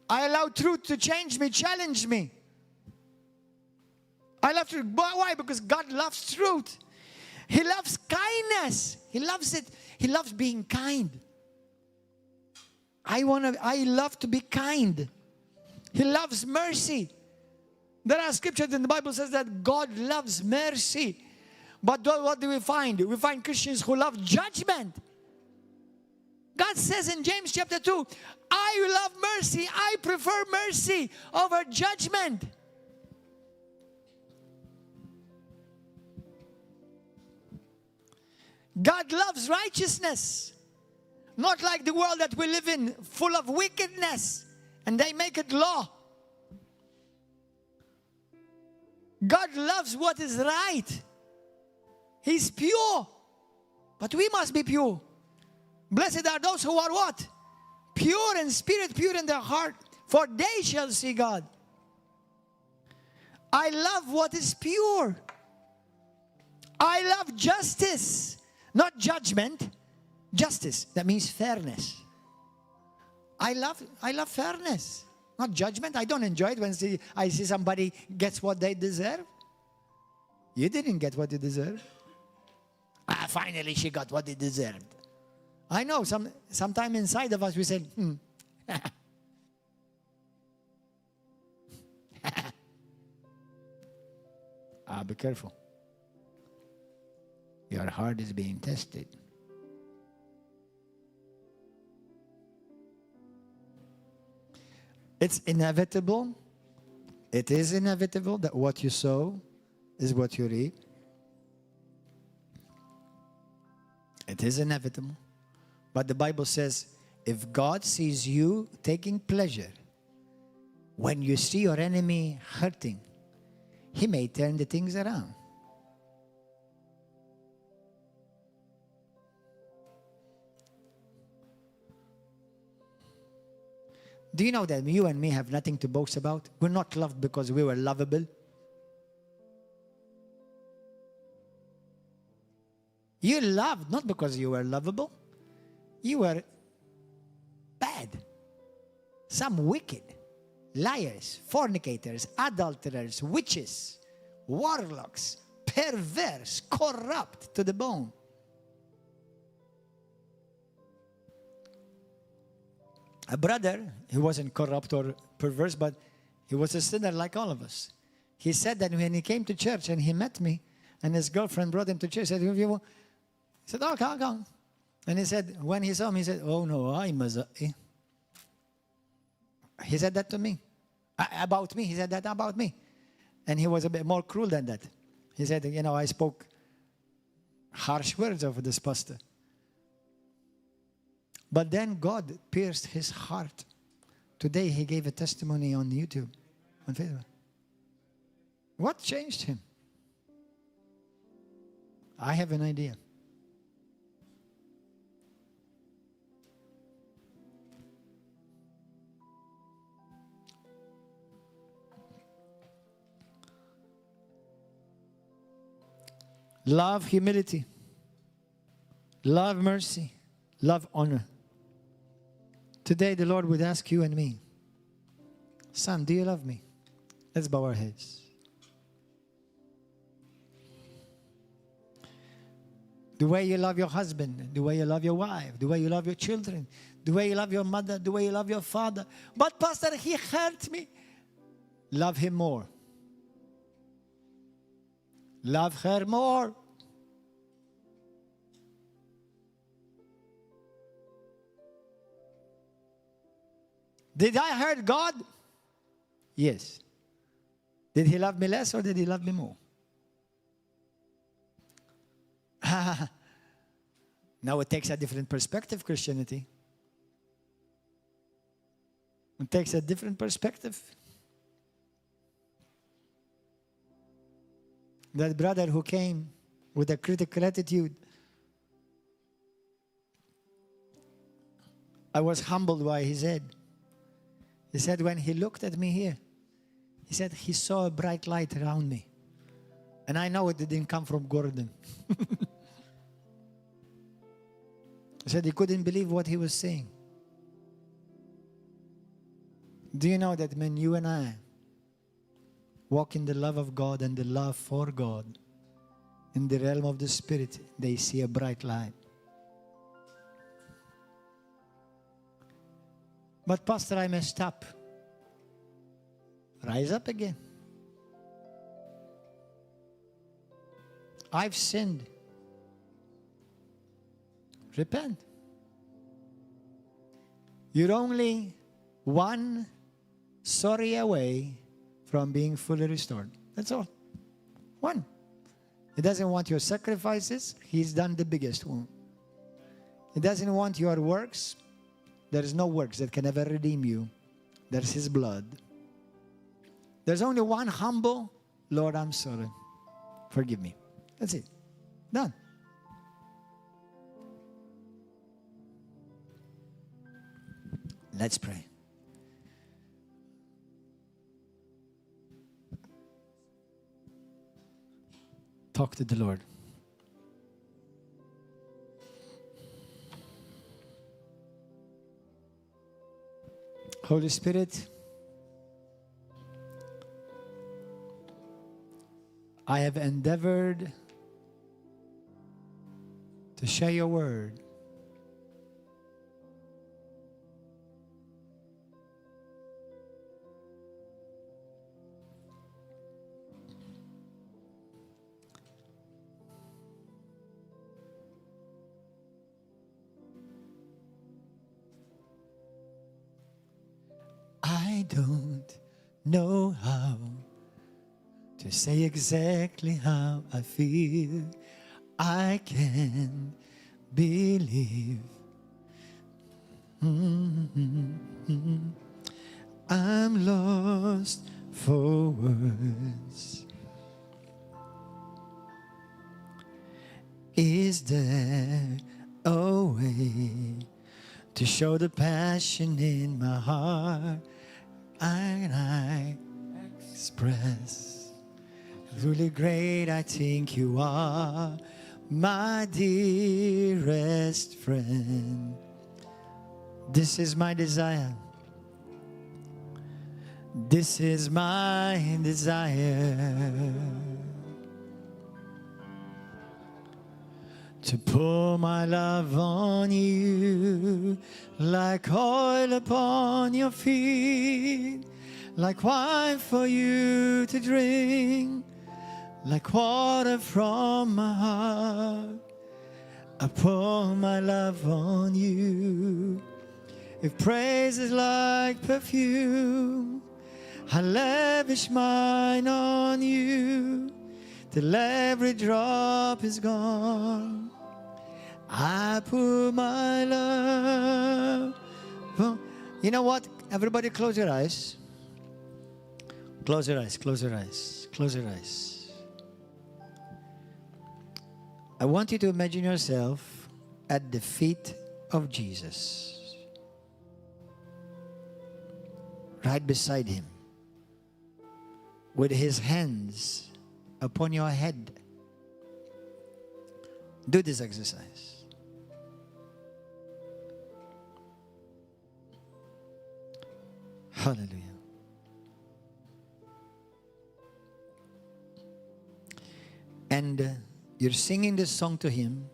I allow truth to change me, challenge me. I love truth. Why? Because God loves truth. He loves kindness. He loves it. He loves being kind. I love to be kind. He loves mercy. There are scriptures in the Bible that says that God loves mercy. But what do we find? We find Christians who love judgment. God says in James chapter 2, I love mercy. I prefer mercy over judgment. God loves righteousness. Not like the world that we live in, full of wickedness, and they make it law. God loves what is right. He's pure. But we must be pure. Blessed are those who are what? Pure in spirit, pure in their heart, for they shall see God. I love what is pure. I love justice, not judgment. Justice, that means fairness. I love fairness, not judgment. I don't enjoy it when I see somebody gets what they deserve. You didn't get what you deserve. Finally, she got what they deserved. I know, sometime inside of us we say, be careful. Your heart is being tested. It's inevitable. It is inevitable that what you sow is what you reap. It is inevitable. But the Bible says, if God sees you taking pleasure when you see your enemy hurting, He may turn the things around. Do you know that you and me have nothing to boast about? We're not loved because we were lovable. You loved not because you were lovable. You were bad. Some wicked, liars, fornicators, adulterers, witches, warlocks, perverse, corrupt to the bone. A brother, he wasn't corrupt or perverse, but he was a sinner like all of us. He said that when he came to church and he met me, and his girlfriend brought him to church, he said, "Oh, come." And he said, when he saw me, he said, "Oh no, I'm a..." He said that to me. About me. He said that about me. And he was a bit more cruel than that. He said, I spoke harsh words over this pastor. But then God pierced his heart. Today he gave a testimony on YouTube, on Facebook. What changed him? I have an idea. Love humility. Love mercy. Love honor. Today the Lord would ask you and me, son, do you love me? Let's bow our heads. The way you love your husband, the way you love your wife, the way you love your children, the way you love your mother, the way you love your father. But pastor, he hurt me. Love him more. Love her more. Did I hurt God? Yes. Did he love me less or did he love me more? Now it takes a different perspective, Christianity. It takes a different perspective. That brother who came with a critical attitude, I was humbled by his head. He said when he looked at me here, he said he saw a bright light around me. And I know it didn't come from Gordon. He said he couldn't believe what he was saying. Do you know that when you and I walk in the love of God and the love for God, in the realm of the Spirit, they see a bright light. But pastor, I messed up. Rise up again. I've sinned. Repent. You're only one sorry away from being fully restored. That's all. One. He doesn't want your sacrifices. He's done the biggest one. He doesn't want your works. There is no works that can ever redeem you. There's His blood. There's only one humble, Lord, I'm sorry. Forgive me. That's it. Done. Let's pray. Talk to the Lord. Holy Spirit, I have endeavored to share your word. I don't know how to say exactly how I feel. I can't believe. I'm lost for words. Is there a way to show the passion in my heart and I express really great I think you are, my dearest friend. This is my desire. This is my desire. To pour my love on you, like oil upon your feet, like wine for you to drink, like water from my heart. I pour my love on you. If praise is like perfume, I lavish mine on you, till every drop is gone. I put my love on. You know what? Everybody close your eyes. Close your eyes, close your eyes, close your eyes. I want you to imagine yourself at the feet of Jesus. Right beside Him. With His hands upon your head. Do this exercise. Hallelujah. And you're singing this song to Him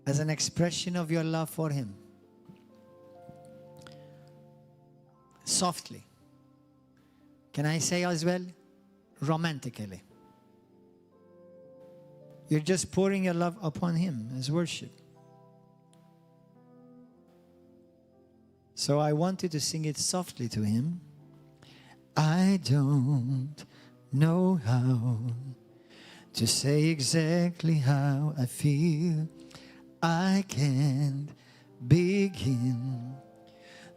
as an expression of your love for Him. Softly. Can I say as well? Romantically. You're just pouring your love upon Him as worship. So I want you to sing it softly to Him. I don't know how to say exactly how I feel. I can't begin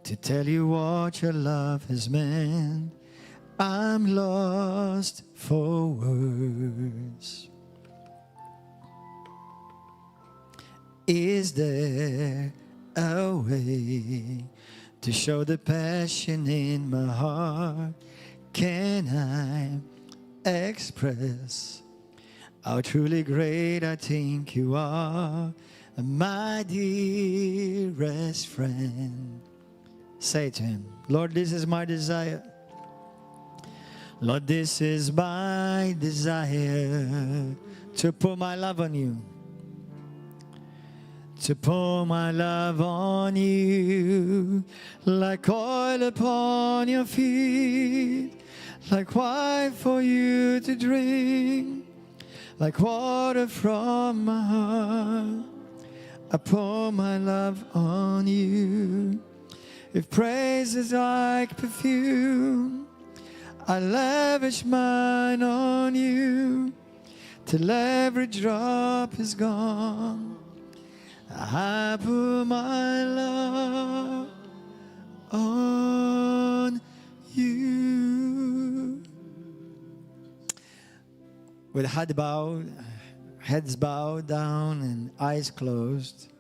to tell you what your love has meant. I'm lost for words. Is there a way to show the passion in my heart? Can I express how truly great I think you are, my dearest friend? Say to Him, Lord, this is my desire. Lord, this is my desire, to pour my love on you. To pour my love on you, like oil upon your feet, like wine for you to drink, like water from my heart. I pour my love on you. If praise is like perfume, I lavish mine on you till every drop is gone. I put my love on you. With head bowed, heads bowed down and eyes closed,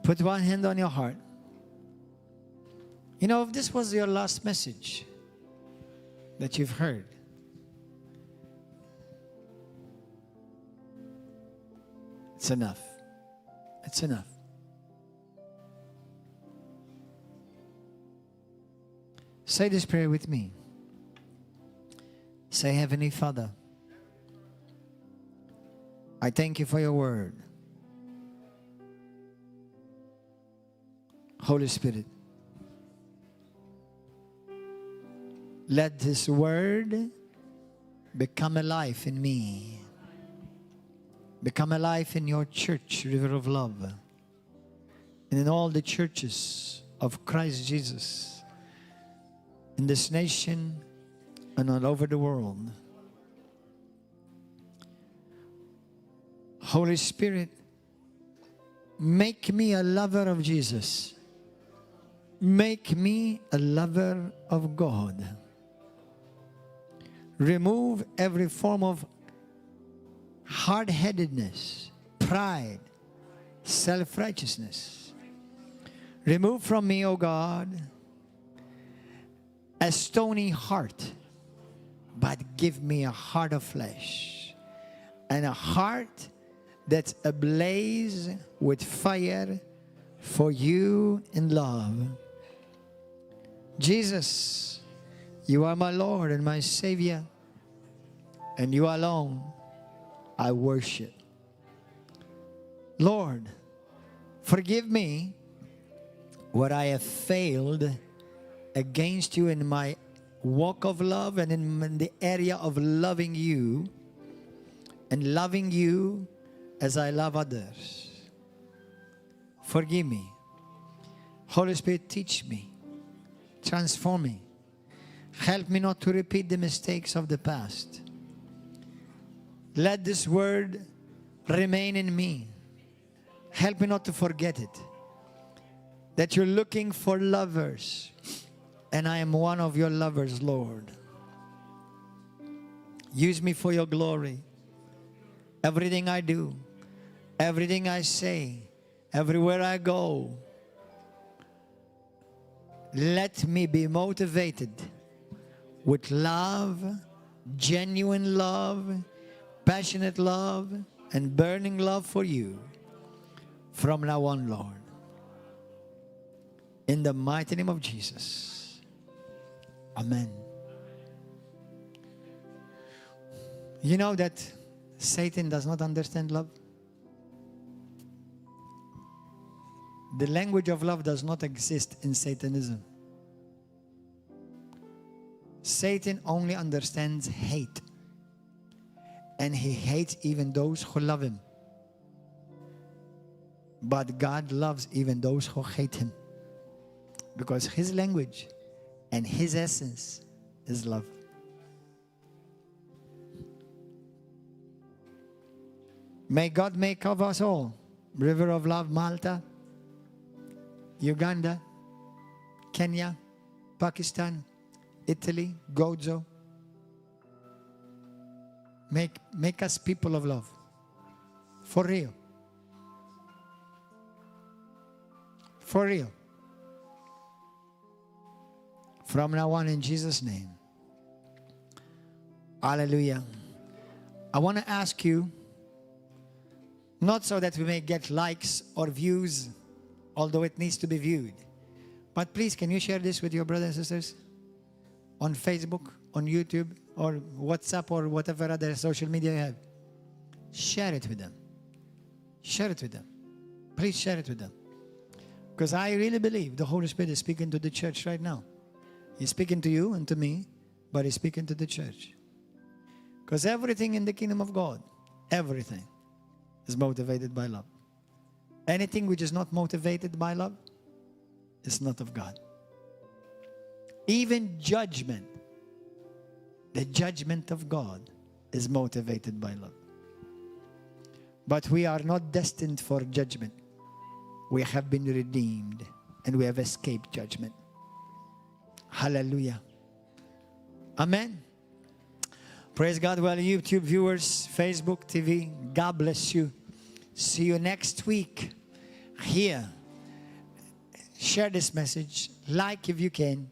put one hand on your heart. You know, if this was your last message that you've heard, it's enough. It's enough. Say this prayer with me. Say, Heavenly Father, I thank you for your word. Holy Spirit, let this word become alive in me. Become alive in your church, River of Love, and in all the churches of Christ Jesus, in this nation and all over the world. Holy Spirit, make me a lover of Jesus. Make me a lover of God. Remove every form of hard-headedness, pride, self-righteousness. Remove from me, O God, a stony heart, but give me a heart of flesh and a heart that's ablaze with fire for you in love. Jesus, you are my Lord and my Savior, and you alone I worship. Lord, forgive me what I have failed against you in my walk of love and in the area of loving you and loving you as I love others. Forgive me. Holy Spirit, teach me. Transform me. Help me not to repeat the mistakes of the past. Let this word remain in me. Help me not to forget it. That you're looking for lovers, and I am one of your lovers, Lord. Use me for your glory. Everything I do, everything I say, everywhere I go, let me be motivated with love, genuine love, passionate love, and burning love for you from now on, Lord. In the mighty name of Jesus. Amen. You know that Satan does not understand love? The language of love does not exist in Satanism. Satan only understands hate. And he hates even those who love him. But God loves even those who hate him. Because his language and his essence is love. May God make of us all, River of Love, Malta, Uganda, Kenya, Pakistan, Italy, Gozo. Make us people of love. For real. For real. From now on, in Jesus' name. Hallelujah. I want to ask you, not so that we may get likes or views, although it needs to be viewed, but please, can you share this with your brothers and sisters? On Facebook, on YouTube, or WhatsApp, or whatever other social media you have. Share it with them. Share it with them. Please share it with them. Because I really believe the Holy Spirit is speaking to the church right now. He's speaking to you and to me, but He's speaking to the church. Because everything in the kingdom of God, everything is motivated by love. Anything which is not motivated by love is not of God. Even judgment The judgment of God is motivated by love. But we are not destined for judgment. We have been redeemed and we have escaped judgment. Hallelujah. Amen. Praise God. Well, YouTube viewers, Facebook, TV, God bless you. See you next week here. Share this message. Like if you can.